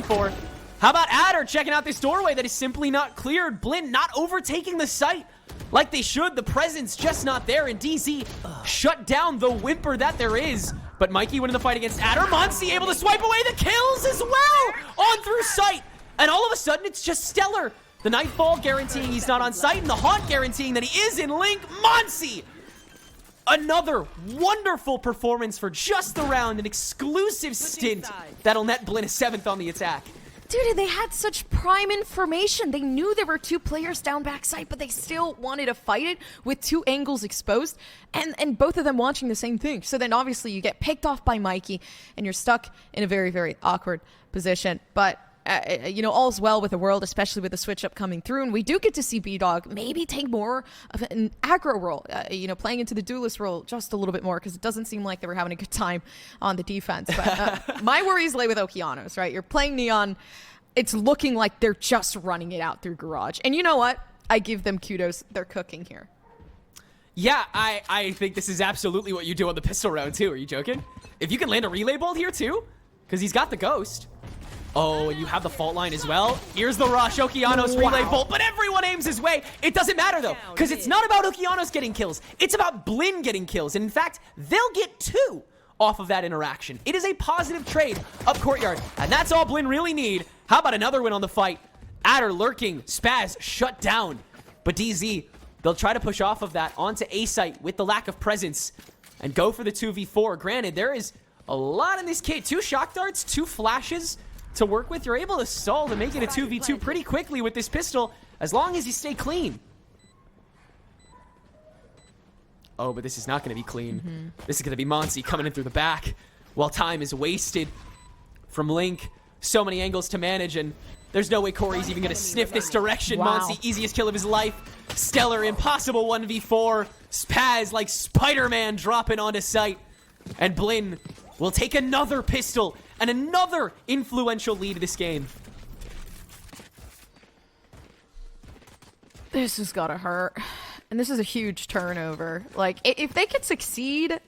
for. How about Adder checking out this doorway that is simply not cleared? Blinn not overtaking the site like they should. The presence just not there, and DZ shut down the whimper that there is. But Mikey winning the fight against Adder. Monsi able to swipe away the kills as well on through sight, and all of a sudden it's just Stellar. The Nightfall guaranteeing he's not on site, and the Haunt guaranteeing that he is in Link. Monsi! Another wonderful performance for just the round, an exclusive stint that'll net Blinn a 7th on the attack. Dude, they had such prime information. They knew there were 2 players down backside, but they still wanted to fight it with 2 angles exposed, and both of them watching the same thing. So then obviously you get picked off by Mikey, and you're stuck in a very, very awkward position. But you know, all's well with the world, especially with the switch up coming through, and we do get to see B-Dog maybe take more of an aggro role, you know, playing into the duelist role just a little bit more, because it doesn't seem like they were having a good time on the defense. But my worries lay with Okeanos, right? You're playing Neon, it's looking like they're just running it out through Garage, and you know what? I give them kudos, they're cooking here. Yeah, I think this is absolutely what you do on the pistol round too. Are you joking? If you can land a relay bolt here too, because he's got the ghost. Oh, and you have the fault line as well. Here's the rush, Okeanos relay bolt, but everyone aims his way. It doesn't matter though, because it's not about Okeanos getting kills. It's about Blinn getting kills. And in fact, they'll get 2 off of that interaction. It is a positive trade up courtyard, and that's all Blinn really need. How about another win on the fight? Adder lurking, Spaz shut down. But DZ, they'll try to push off of that onto A-Site with the lack of presence and go for the 2v4. Granted, there is a lot in this kit. 2 shock darts, 2 flashes to work with. You're able to stall to make it a 2v2 pretty quickly with this pistol, as long as you stay clean. Oh, but this is not going to be clean. This is going to be Monsi coming in through the back while time is wasted from Link. So many angles to manage, and there's no way Corey's even going to sniff this direction. Monsi, easiest kill of his life. Stellar, impossible 1v4. Spaz like Spider-Man dropping onto site. And Blinn will take another pistol and another influential lead of this game. This has got to hurt. And this is a huge turnover. Like, if they could succeed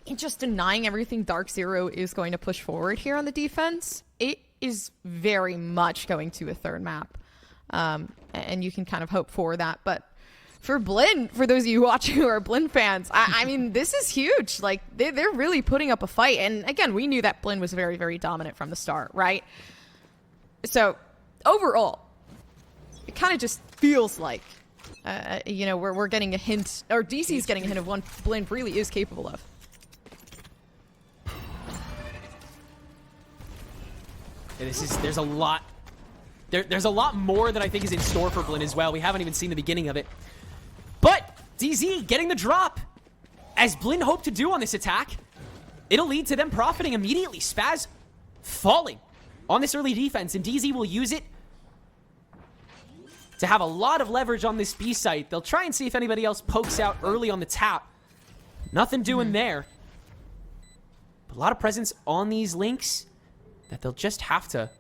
in just denying everything Dark Zero is going to push forward here on the defense, it is very much going to a 3rd map. And you can kind of hope for that. But for Blinn, for those of you watching who are Blinn fans, I mean, this is huge. Like, they're really putting up a fight. And again, we knew that Blinn was very, very dominant from the start, right? So, overall, it kind of just feels like, you know, we're getting a hint, or DC's getting a hint of what Blinn really is capable of. There's a lot. There's a lot more that I think is in store for Blinn as well. We haven't even seen the beginning of it. But DZ getting the drop, as Blinn hoped to do on this attack. it'll lead to them profiting immediately. Spaz falling on this early defense, and DZ will use it to have a lot of leverage on this B site. They'll try and see if anybody else pokes out early on the tap. Nothing doing there. But a lot of presence on these links that they'll just have to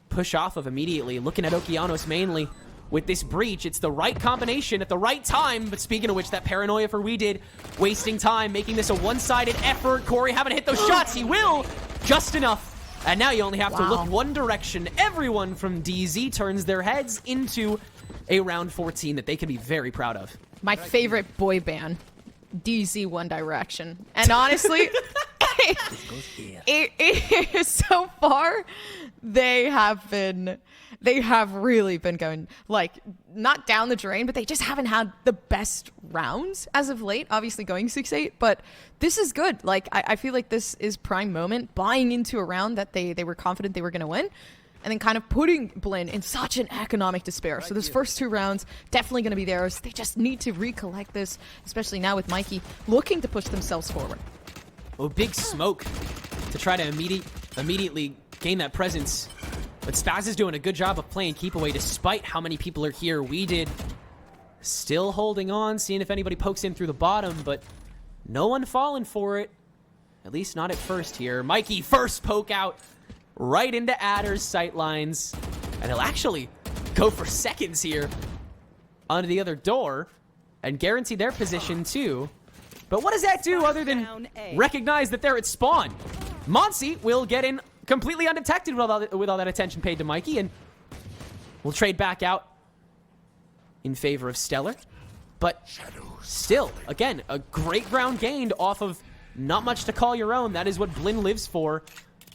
push off of immediately. Looking at Okeanos mainly with this breach. It's the right combination at the right time. But speaking of which, that paranoia for We Did, wasting time, making this a one-sided effort. Corey haven't hit those shots. He will. Just enough. And now you only have to look one direction. Everyone from DZ turns their heads into a round 14 that they can be very proud of. My favorite boy band, DZ One Direction. And honestly, it is so far, they have really been going, like, not down the drain, but they just haven't had the best rounds as of late, obviously going 6-8, but this is good. Like, I feel like this is prime moment, buying into a round that they were confident they were going to win, and then kind of putting Blinn in such an economic despair. So those first 2 rounds, definitely going to be theirs. They just need to recollect this, especially now with Mikey looking to push themselves forward. Oh, big smoke to try to immediately gain that presence. But Spaz is doing a good job of playing keep away despite how many people are here. We Did still holding on, seeing if anybody pokes in through the bottom, but no one falling for it. At least not at first here. Mikey, first poke out right into Adder's sight lines. And he'll actually go for seconds here onto the other door and guarantee their position too. But what does that do other than recognize that they're at spawn? Monsi will get in completely undetected with all that attention paid to Mikey, and we'll trade back out in favor of Stellar. But still, again, a great ground gained off of not much to call your own. That is what Blinn lives for.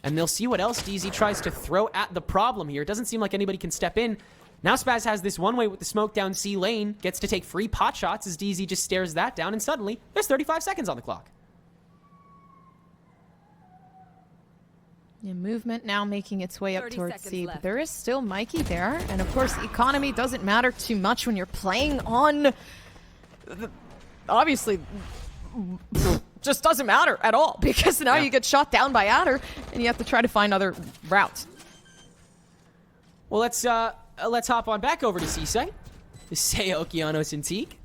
And they'll see what else DZ tries to throw at the problem here. It doesn't seem like anybody can step in. Now Spaz has this one way with the smoke down C lane, gets to take free pot shots as DZ just stares that down, and suddenly there's 35 seconds on the clock. Yeah, movement now making its way up towards C, but there is still Mikey there. And of course, economy doesn't matter too much when you're playing on... Obviously, just doesn't matter at all, because now you get shot down by Adder, and you have to try to find other routes. Well, let's hop on back over to C-Site. To say Okeanos and Teague.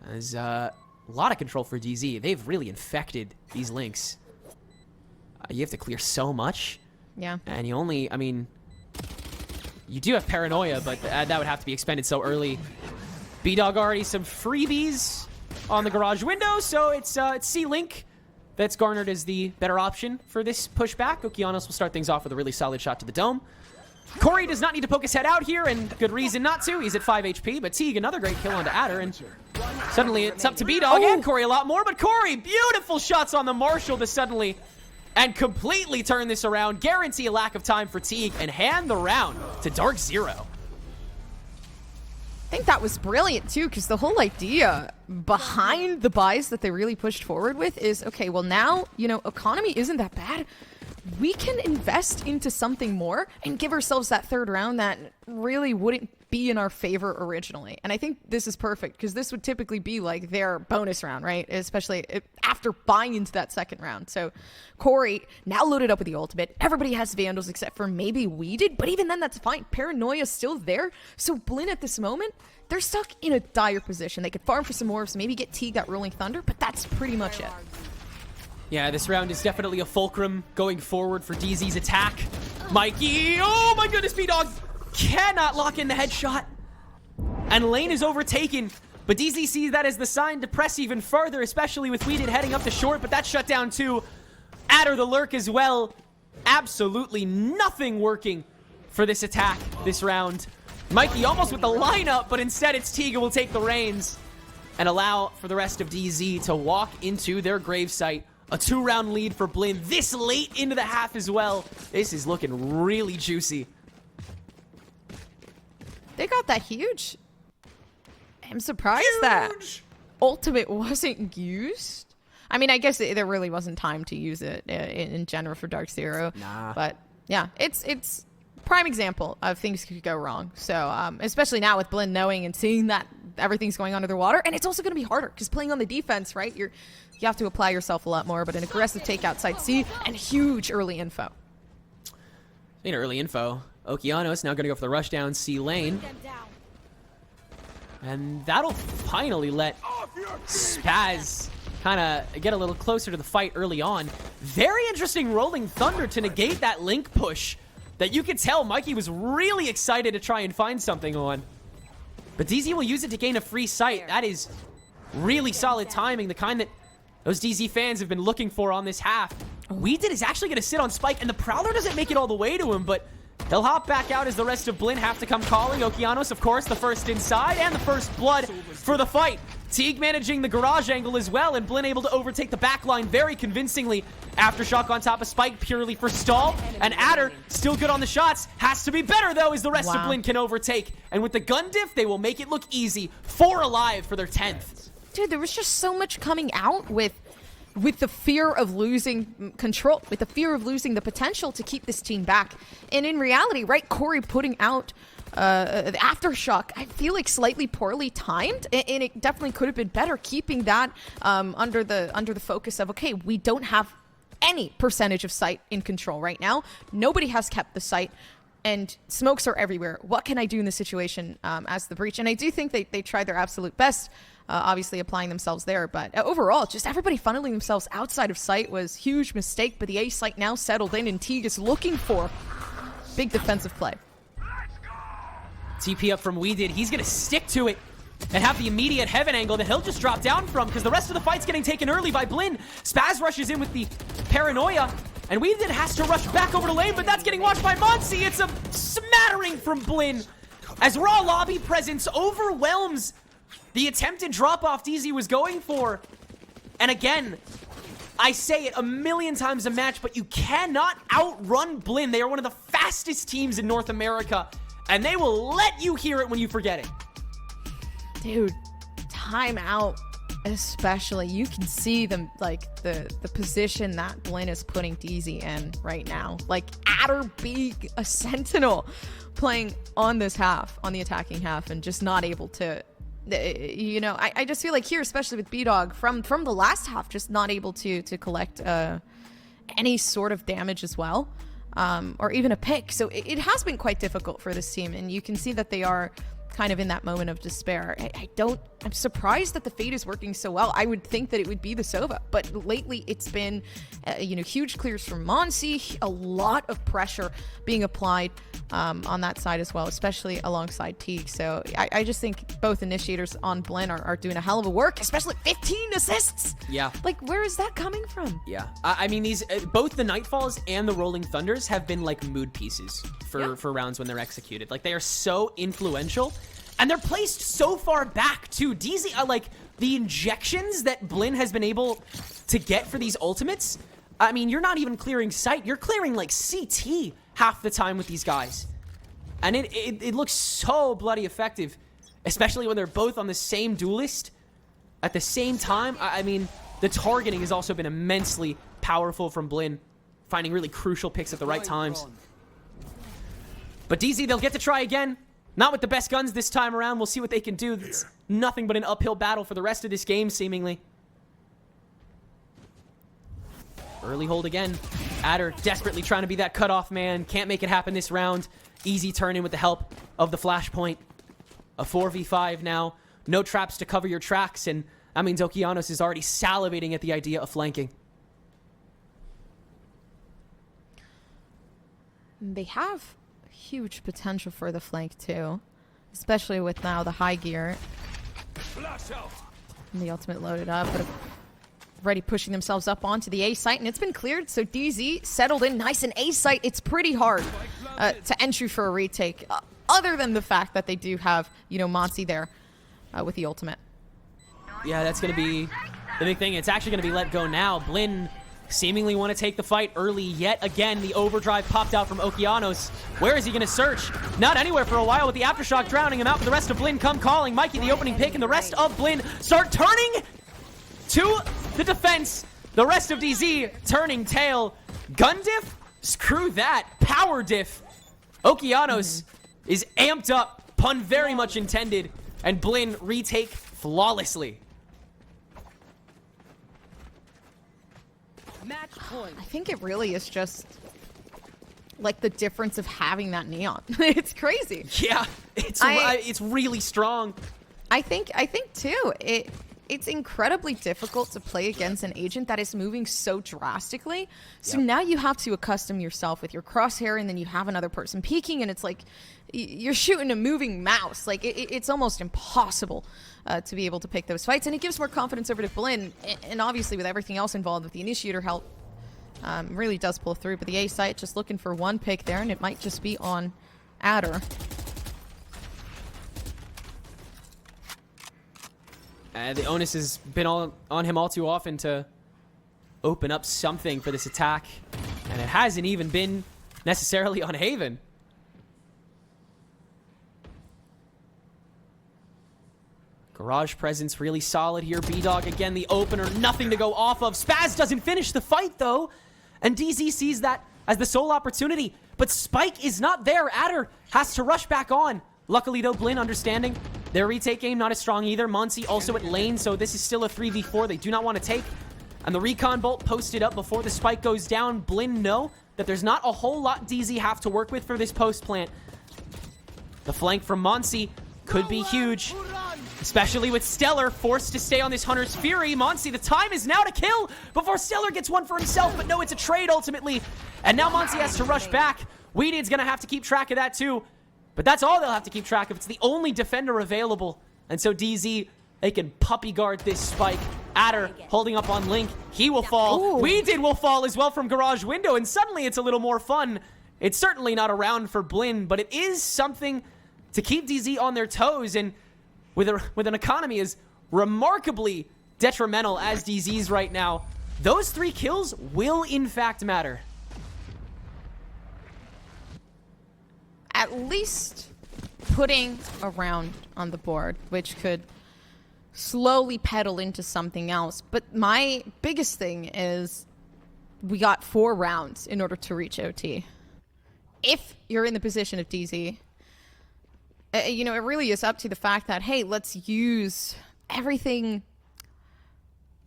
As, a lot of control for DZ. They've really infected these links. You have to clear so much. Yeah. And you only, I mean, you do have paranoia, but that would have to be expended so early. B-Dog already some freebies on the garage window, so it's C-Link that's garnered as the better option for this pushback. Okeanos will start things off with a really solid shot to the dome. Corey does not need to poke his head out here, and good reason not to. He's at 5 HP, but Teague, another great kill onto Adder, and suddenly it's up to B-Dog and Corey a lot more, but Corey, beautiful shots on the Marshall to suddenly and completely turn this around, guarantee a lack of time for Teague, and hand the round to Dark Zero. I think that was brilliant too, because the whole idea behind the buys that they really pushed forward with is, okay, well now, you know, economy isn't that bad. We can invest into something more and give ourselves that third round that really wouldn't be in our favor originally. And I think this is perfect, because this would typically be like their bonus round, right? Especially after buying into that second round. So Corey now loaded up with the ultimate. Everybody has Vandals except for maybe We Did, but even then that's fine. Paranoia's still there. So Blinn at this moment, they're stuck in a dire position. They could farm for some orbs, maybe get Teague that Rolling Thunder, but that's pretty much it. Yeah, this round is definitely a fulcrum going forward for DZ's attack. Mikey, oh my goodness, B-Dog cannot lock in the headshot. And lane is overtaken, but DZ sees that as the sign to press even further, especially with We Did heading up to short, but that's shut down too. Adder the lurk as well. Absolutely nothing working for this attack this round. Mikey almost with the lineup, but instead it's Teague who will take the reins and allow for the rest of DZ to walk into their gravesite. A 2-round lead for Blinn this late into the half as well. This is looking really juicy. They got that huge. I'm surprised that ultimate wasn't used. I mean, I guess there really wasn't time to use it in general for Dark Zero. Nah. But yeah, it's prime example of things could go wrong. So especially now with Blinn knowing and seeing that everything's going under the water. And it's also going to be harder because playing on the defense, right? You have to apply yourself a lot more, but an aggressive take outside C and huge early info. In early info, Okeanos now going to go for the rush down C lane. And that'll finally let Spaz kind of get a little closer to the fight early on. Very interesting rolling thunder to negate that link push that you could tell Mikey was really excited to try and find something on. But DZ will use it to gain a free sight. That is really solid timing, the kind that those DZ fans have been looking for on this half. Weeded is actually going to sit on Spike, and the Prowler doesn't make it all the way to him, but he'll hop back out as the rest of Blinn have to come calling. Okeanos, of course, the first inside and the first blood for the fight. Teague managing the garage angle as well, and Blinn able to overtake the backline very convincingly. Aftershock on top of Spike purely for stall, and Adder still good on the shots. Has to be better, though, as the rest of Blinn can overtake. And with the gun diff, they will make it look easy. 4 alive for their 10th. Dude, there was just so much coming out with the fear of losing control, with the fear of losing the potential to keep this team back. And in reality, right, Corey putting out the Aftershock, I feel like slightly poorly timed, and it definitely could have been better keeping that under the focus of, okay, we don't have any percentage of sight in control right now. Nobody has kept the sight, and smokes are everywhere. What can I do in this situation as the breach? And I do think they tried their absolute best, obviously applying themselves there, but overall, just everybody funneling themselves outside of sight was huge mistake, but the A site now settled in, and Teague is looking for big defensive play. TP up from Weeded. He's going to stick to it and have the immediate heaven angle that he'll just drop down from because the rest of the fight's getting taken early by Blinn. Spaz rushes in with the paranoia, and Weeded has to rush back over to lane, but that's getting watched by Monsi. It's a smattering from Blinn as raw lobby presence overwhelms the attempted drop-off DZ was going for. And again, I say it a million times a match, but you cannot outrun Blinn. They are one of the fastest teams in North America, and they will let you hear it when you forget it. Dude, timeout especially. You can see them, like, the position that Blinn is putting DZ in right now. Like, Adder being a sentinel playing on this half, on the attacking half, and just not able to, you know, I just feel like here, especially with B-Dog, from the last half, just not able to collect any sort of damage as well. Or even a pick. So it has been quite difficult for this team, and you can see that they are kind of in that moment of despair. I'm surprised that the Fade is working so well. I would think that it would be the Sova, but lately it's been, you know, huge clears from Monsi, a lot of pressure being applied on that side as well, especially alongside Teague. So I just think both initiators on Blinn are doing a hell of a work, especially 15 assists. Yeah. Like, where is that coming from? Yeah. I mean, these both the Nightfalls and the Rolling Thunders have been like mood pieces for rounds when they're executed. Like, they are so influential, and they're placed so far back too. DZ, like, the injections that Blinn has been able to get for these ultimates, I mean, you're not even clearing sight. You're clearing, like, CT half the time with these guys. And it looks so bloody effective, especially when they're both on the same duelist at the same time. I mean, the targeting has also been immensely powerful from Blinn, finding really crucial picks at the right times. But DZ, they'll get to try again. Not with the best guns this time around. We'll see what they can do. It's nothing but an uphill battle for the rest of this game, seemingly. Early hold again. Adder desperately trying to be that cutoff man. Can't make it happen this round. Easy turn in with the help of the flashpoint. A 4v5 now. No traps to cover your tracks, and that means Okeanos is already salivating at the idea of flanking. They have huge potential for the flank too, especially with now the high gear and the ultimate loaded up, but already pushing themselves up onto the A site, and it's been cleared. So DZ settled in nice in A site. It's pretty hard to entry for a retake, other than the fact that they do have, you know, Monsi there with the ultimate. Yeah, that's going to be the big thing. It's actually going to be let go now. Blinn seemingly want to take the fight early yet again. The overdrive popped out from Okeanos. Where is he going to search? Not anywhere for a while, with the Aftershock drowning him out, but the rest of Blinn come calling. Mikey, the opening pick, and the rest of Blinn start turning to the defense. The rest of DZ turning tail. Gun diff? Screw that. Power diff. Okeanos is amped up. Pun very much intended, and Blinn retake flawlessly. Match point. I think it really is just like the difference of having that neon. It's crazy. Yeah, it's really strong. I think too, it's incredibly difficult to play against an agent that is moving so drastically. So now you have to accustom yourself with your crosshair, and then you have another person peeking, and it's like you're shooting a moving mouse. Like it's almost impossible to be able to pick those fights, and it gives more confidence over to Blinn. And obviously with everything else involved with the initiator help, really does pull through. But the A site just looking for one pick there, and it might just be on Adder. The onus has been on him all too often to open up something for this attack. And it hasn't even been necessarily on Haven. Garage presence really solid here. B-Dog again, the opener, nothing to go off of. Spaz doesn't finish the fight though. And DZ sees that as the sole opportunity. But Spike is not there. Adder has to rush back on. Luckily though, Blinn understanding their retake game not as strong either. Monsi also at lane, so this is still a 3v4 they do not want to take. And the recon bolt posted up before the spike goes down. Blinn know that there's not a whole lot DZ have to work with for this post plant. The flank from Monsi could be huge, especially with Stellar forced to stay on this Hunter's Fury. Monsi, the time is now to kill before Stellar gets one for himself, but no, it's a trade ultimately. And now Monsi has to rush back. Weeded's gonna have to keep track of that too. But that's all they'll have to keep track of. It's the only defender available. And so DZ, they can puppy guard this spike. Adder holding up on Link. He will fall. Weeded will fall as well from Garage Window. And suddenly it's a little more fun. It's certainly not a round for Blinn, but it is something to keep DZ on their toes. And with an economy as remarkably detrimental as DZ's right now, those 3 kills will in fact matter. At least putting a round on the board, which could slowly pedal into something else. But my biggest thing is we got 4 rounds in order to reach OT. If you're in the position of DZ, you know, it really is up to the fact that, hey, let's use everything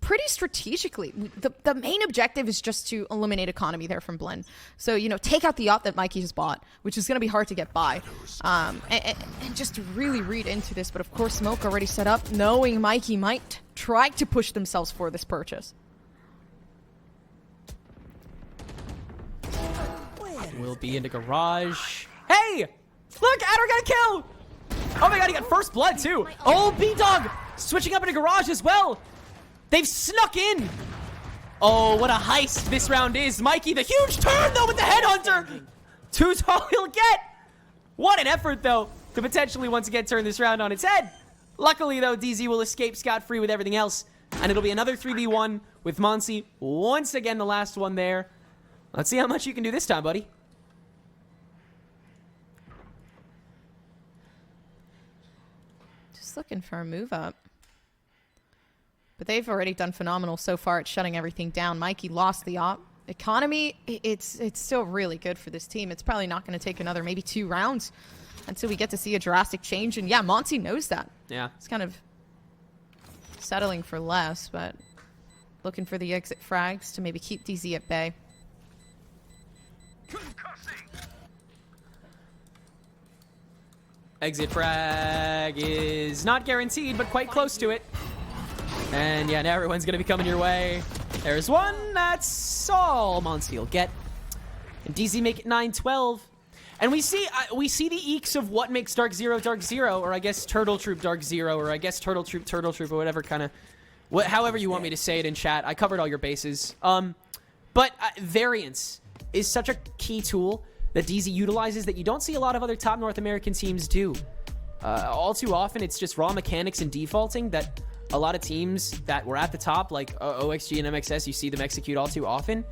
pretty strategically. The main objective is just to eliminate economy there from Blinn. So, you know, take out the op that Mikey has bought, which is going to be hard to get by. And just really read into this. But of course, Smoke already set up, knowing Mikey might try to push themselves for this purchase. Will be into Garage. Hey! Look, Adder got a kill! Oh my god, he got first blood too. Oh, B-Dog switching up into Garage as well. They've snuck in. Oh, what a heist this round is. Mikey, the huge turn, though, with the headhunter. 2's all he'll get. What an effort, though, to potentially once again turn this round on its head. Luckily, though, DZ will escape scot-free with everything else. And it'll be another 3v1 with Monsi. Once again, the last one there. Let's see how much you can do this time, buddy. Just looking for a move up. But they've already done phenomenal so far at shutting everything down. Mikey lost the op. Economy, it's still really good for this team. It's probably not going to take another maybe 2 rounds until we get to see a drastic change. And yeah, Monty knows that. Yeah. It's kind of settling for less, but looking for the exit frags to maybe keep DZ at bay. Exit frag is not guaranteed, but quite close to it. And yeah, now everyone's going to be coming your way. There's one. That's all Monsi will get. And DZ make it 9-12. And we see the eeks of what makes Dark Zero, or I guess Turtle Troop Dark Zero, or I guess Turtle Troop, or whatever kind of, however you want me to say it in chat. I covered all your bases. But variance is such a key tool that DZ utilizes that you don't see a lot of other top North American teams do. All too often, it's just raw mechanics and defaulting that a lot of teams that were at the top, like OXG and MXS, you see them execute all too often.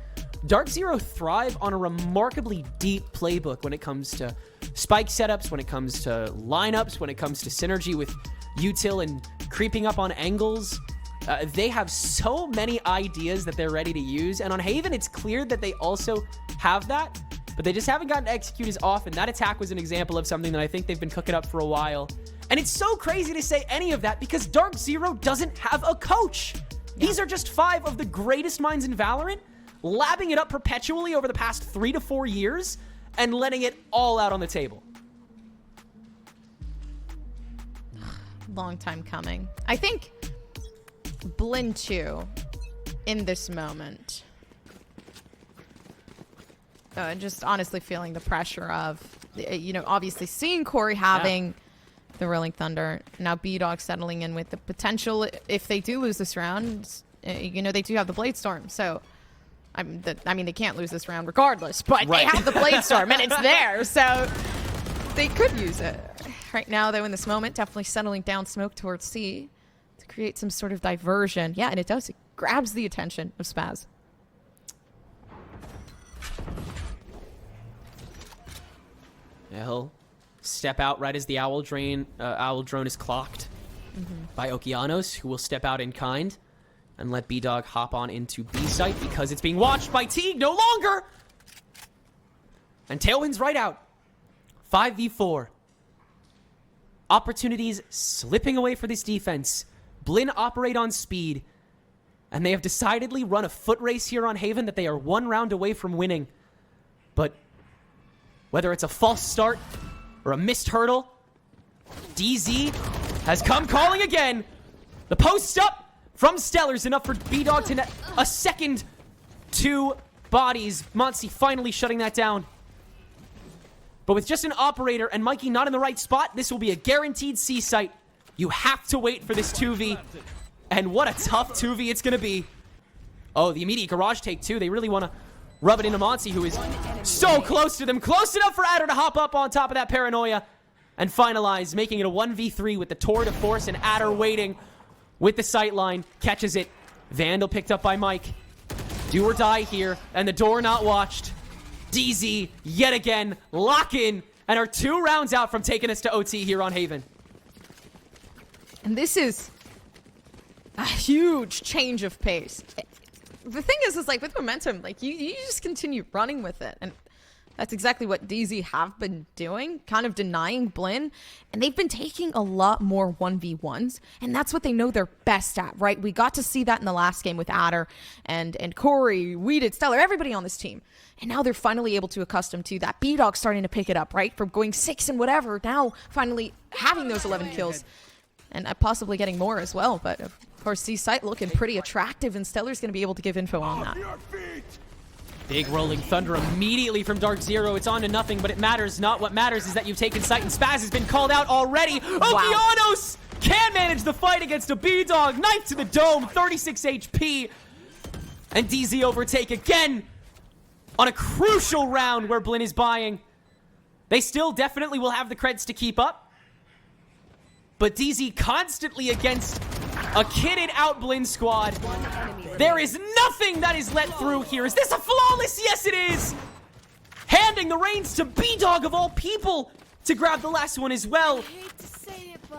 Dark Zero thrive on a remarkably deep playbook when it comes to spike setups, when it comes to lineups, when it comes to synergy with util and creeping up on angles. They have so many ideas that they're ready to use. And on Haven, it's clear that they also have that. but they just haven't gotten to execute as often. That attack was an example of something that I think they've been cooking up for a while. And it's so crazy to say any of that because Dark Zero doesn't have a coach. These are just 5 of the greatest minds in Valorant, labbing it up perpetually over the past 3 to 4 years and letting it all out on the table. Long time coming. I think Blin 2 in this moment, just honestly feeling the pressure of, obviously seeing Corey having the Rolling Thunder, now B-Dog settling in with the potential, if they do lose this round, they do have the Blade Storm, so I mean they can't lose this round regardless, but they have the Blade Storm and it's there, so they could use it. Right now, though, in this moment, definitely settling down smoke towards C to create some sort of diversion. Yeah, and it does. It grabs the attention of Spaz. He'll step out right as the Owl Drone is clocked by Okeanos, who will step out in kind and let B-Dog hop on into B site because it's being watched by Teague no longer. And Tailwind's right out. 5v4. Opportunities slipping away for this defense. Blin operate on speed. And they have decidedly run a foot race here on Haven that they are 1 round away from winning. But whether it's a false start or a missed hurdle, DZ has come calling again. The post up from Stellar's enough for B-Dog to net a second 2 bodies. Monsi finally shutting that down. But with just an operator and Mikey not in the right spot, this will be a guaranteed C site. You have to wait for this 2v. And what a tough 2v it's going to be. Oh, the immediate garage take too. They really want to rub it into Monsi, who is so close to them. Close enough for Adder to hop up on top of that paranoia and finalize, making it a 1v3 with the Tour de Force and Adder waiting with the sightline. Catches it. Vandal picked up by Mike. Do or die here. And the door not watched. DZ, yet again, lock in, and are 2 rounds out from taking us to OT here on Haven. And this is a huge change of pace. The thing is like, with momentum, like, you just continue running with it. And that's exactly what DZ have been doing, kind of denying Blin. And they've been taking a lot more 1v1s, and that's what they know they're best at, right? We got to see that in the last game with Adder and Corey, Weeded, Stellar, everybody on this team. And now they're finally able to accustom to that. B-Dog starting to pick it up, right? From going 6 and whatever, now finally having those 11 kills. And possibly getting more as well, but of course, C-Site looking pretty attractive, and Stellar's going to be able to give info on that. Big Rolling Thunder immediately from Dark Zero. It's on to nothing, but it matters not. What matters is that you've taken sight, and Spaz has been called out already. Wow. Okeanos can manage the fight against a B-Dog. Knife to the dome, 36 HP. And DZ overtake again on a crucial round where Blin is buying. They still definitely will have the creds to keep up. But DZ constantly against a kitted out Blin squad. There is nothing that is let through here. Is this a flawless? Yes, it is. Handing the reins to B-Dog of all people to grab the last one as well.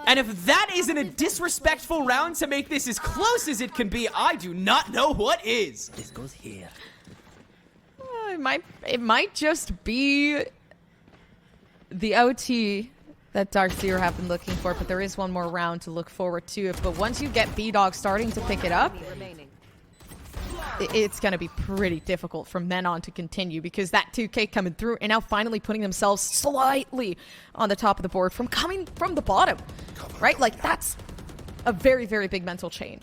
And if that isn't a disrespectful round to make this as close as it can be, I do not know what is. This goes here. It might just be the OT that Dark Zero have been looking for, but there is one more round to look forward to. But once you get B-Dog starting to pick it up, it's going to be pretty difficult from then on to continue, because that 2K coming through and now finally putting themselves slightly on the top of the board from coming from the bottom, right? Like, that's a very, very big mental change.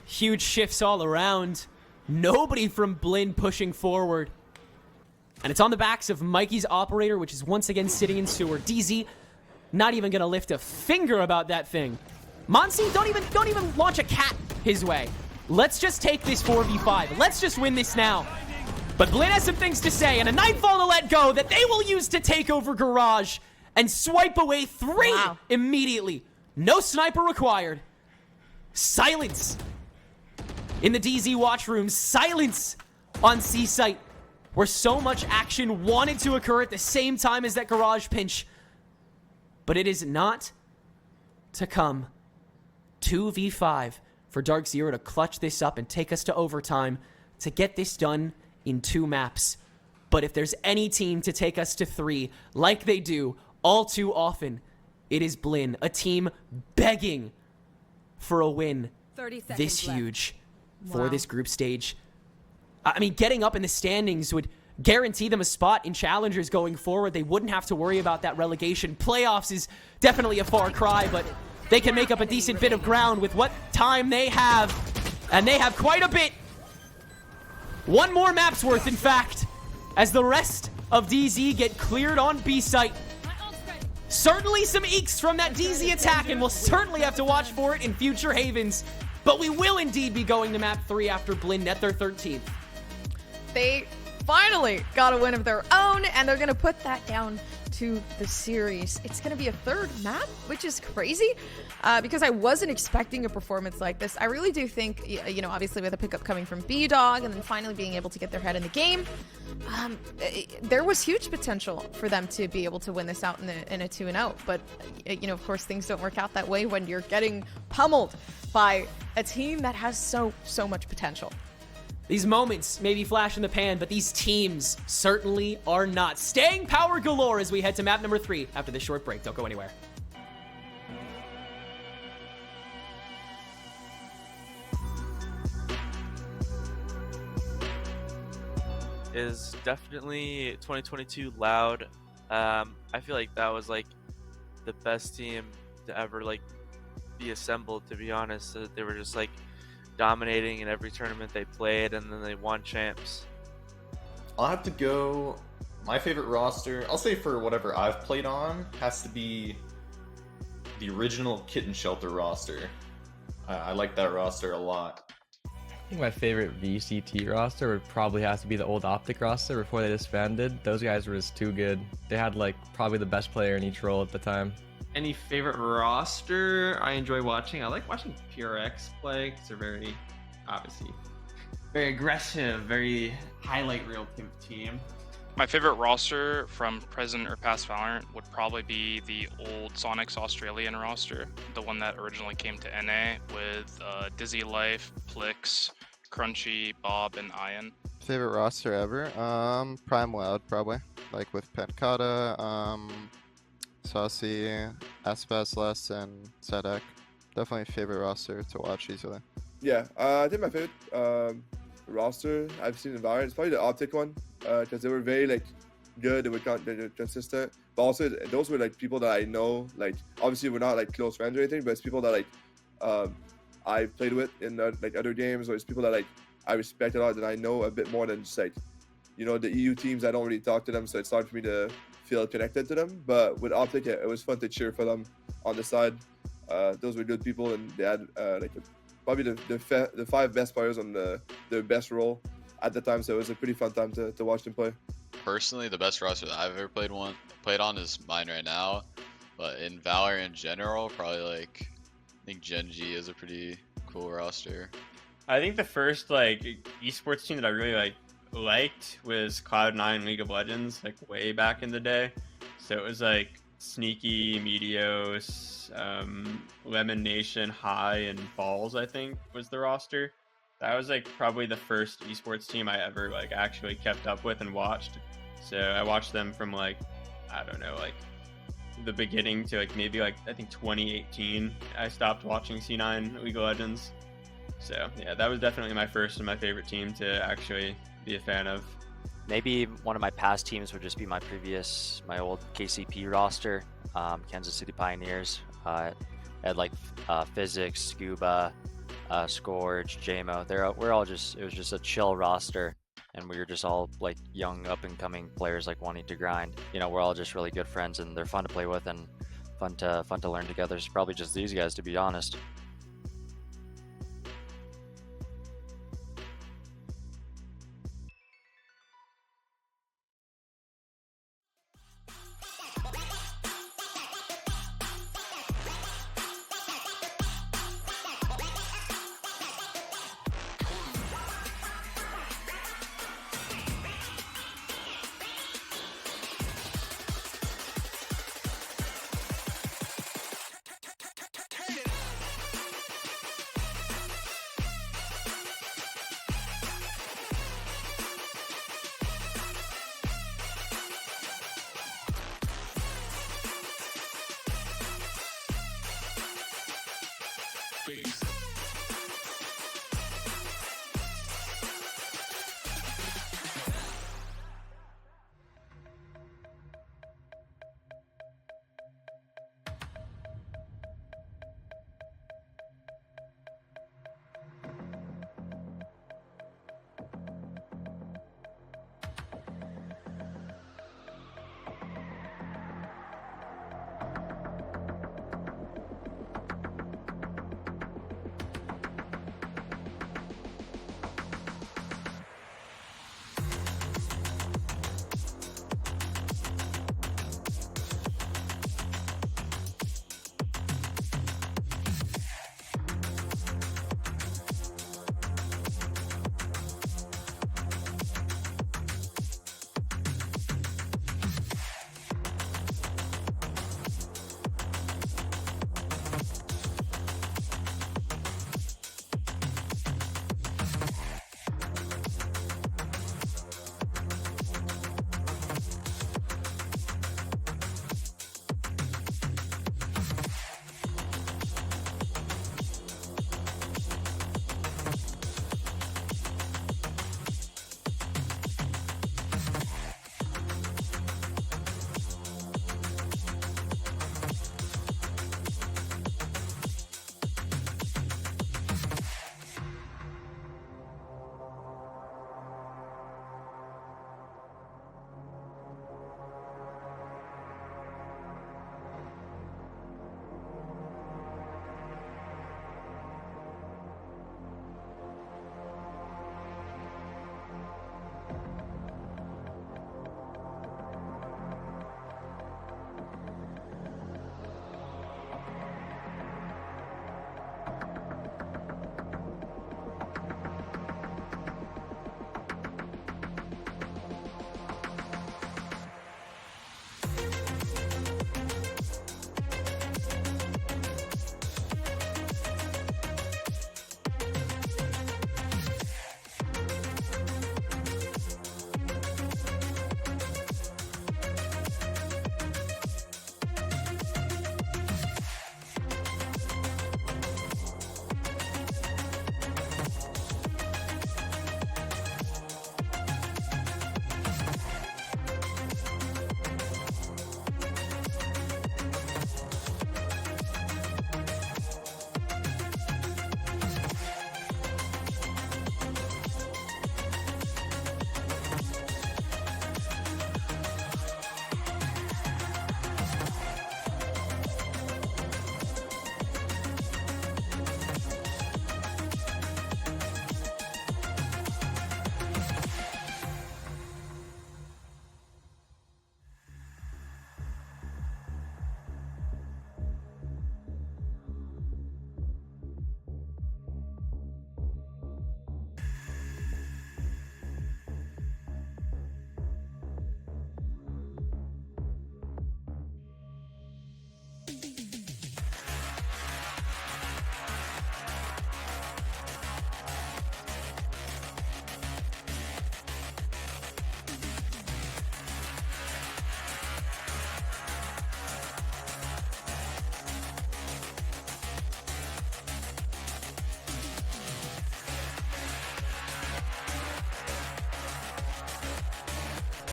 Huge shifts all around. Nobody from Blin pushing forward. And it's on the backs of Mikey's operator, which is once again sitting in sewer. DZ not even gonna lift a finger about that thing. Monsi, don't even launch a cat his way. Let's just take this 4v5. Let's just win this now. But Blin has some things to say, and a Nightfall to let go that they will use to take over Garage and swipe away 3 immediately. No sniper required. Silence in the DZ watch room. Silence on C-Site, where so much action wanted to occur at the same time as that Garage pinch. But it is not to come. 2v5 for Dark Zero to clutch this up and take us to overtime to get this done in 2 maps. But if there's any team to take us to 3, like they do all too often, it is Blinn, a team begging for a win 30 seconds this left. huge for Wow. this group stage. I mean, getting up in the standings would guarantee them a spot in Challengers going forward. They wouldn't have to worry about that relegation. Playoffs is definitely a far cry, but they can make up a decent bit of ground with what time they have. And they have quite a bit. 1 more map's worth, in fact, as the rest of DZ get cleared on B site. Certainly some eeks from that DZ attack, and we'll certainly have to watch for it in future Havens. But we will indeed be going to map 3 after Blinn net their 13th. They finally got a win of their own, and they're going to put that down to the series. It's going to be a 3rd map, which is crazy because I wasn't expecting a performance like this. I really do think, you know, obviously with a pickup coming from B-Dog and then finally being able to get their head in the game, there was huge potential for them to be able to win this out in a 2-0. But, you know, of course, things don't work out that way when you're getting pummeled by a team that has so much potential. These moments may be flash in the pan, but these teams certainly are not. Staying power galore as we head to map number 3 after this short break. Don't go anywhere. Is definitely 2022 Loud. I feel like that was like the best team to ever like be assembled, to be honest. They were just like dominating in every tournament they played, and then they won champs. I'll have to go. My favorite roster, I'll say for whatever I've played on, has to be the original Kitten Shelter roster. I like that roster a lot. I think my favorite VCT roster would probably have to be the old Optic roster before they disbanded. Those guys were just too good. They had like probably the best player in each role at the time. Any favorite roster I enjoy watching? I like watching PRX play because they're very, obviously, very aggressive, very highlight reel team. My favorite roster from present or past Valorant would probably be the old Sonics Australian roster, the one that originally came to NA with Dizzy Life, Plix, Crunchy, Bob, and Ian. Favorite roster ever? Prime Loud probably, like with Petkata, Saucy, Aspasles, and Sadek. Definitely favorite roster to watch easily. Yeah, I think my favorite roster I've seen in Valorant is probably the Optic one, because they were very like good, they were consistent, but also those were like people that I know. Like obviously we're not like close friends or anything, but it's people that like I played with in like other games, or it's people that like I respect a lot, that I know a bit more than just like, you know, the EU teams. I don't really talk to them, so it's hard for me to feel connected to them. But with Optic, it was fun to cheer for them on the side. Those were good people, and they had like probably the 5 best players on their best role at the time, so it was a pretty fun time to watch them play. Personally, the best roster that I've ever played on is mine right now, but in Valorant in general, probably like I think Gen G is a pretty cool roster. I think the first like esports team that I really liked was Cloud9 League of Legends, like way back in the day. So it was like Sneaky, Meteos, Lemon Nation, High, and Balls, I think was the roster. That was like probably the first esports team I ever like actually kept up with and watched. So I watched them from like, I don't know, like the beginning to like maybe like I think 2018 I stopped watching C9 League of Legends. So yeah, that was definitely my first and my favorite team to actually be a fan of. Maybe one of my past teams would just be my old KCP roster, Kansas City Pioneers. Had like Physics, Scuba, Scourge, JMO. It was just a chill roster, and we were just all like young up and coming players like wanting to grind. You know, we're all just really good friends, and they're fun to play with and fun to learn together. It's probably just these guys, to be honest. face.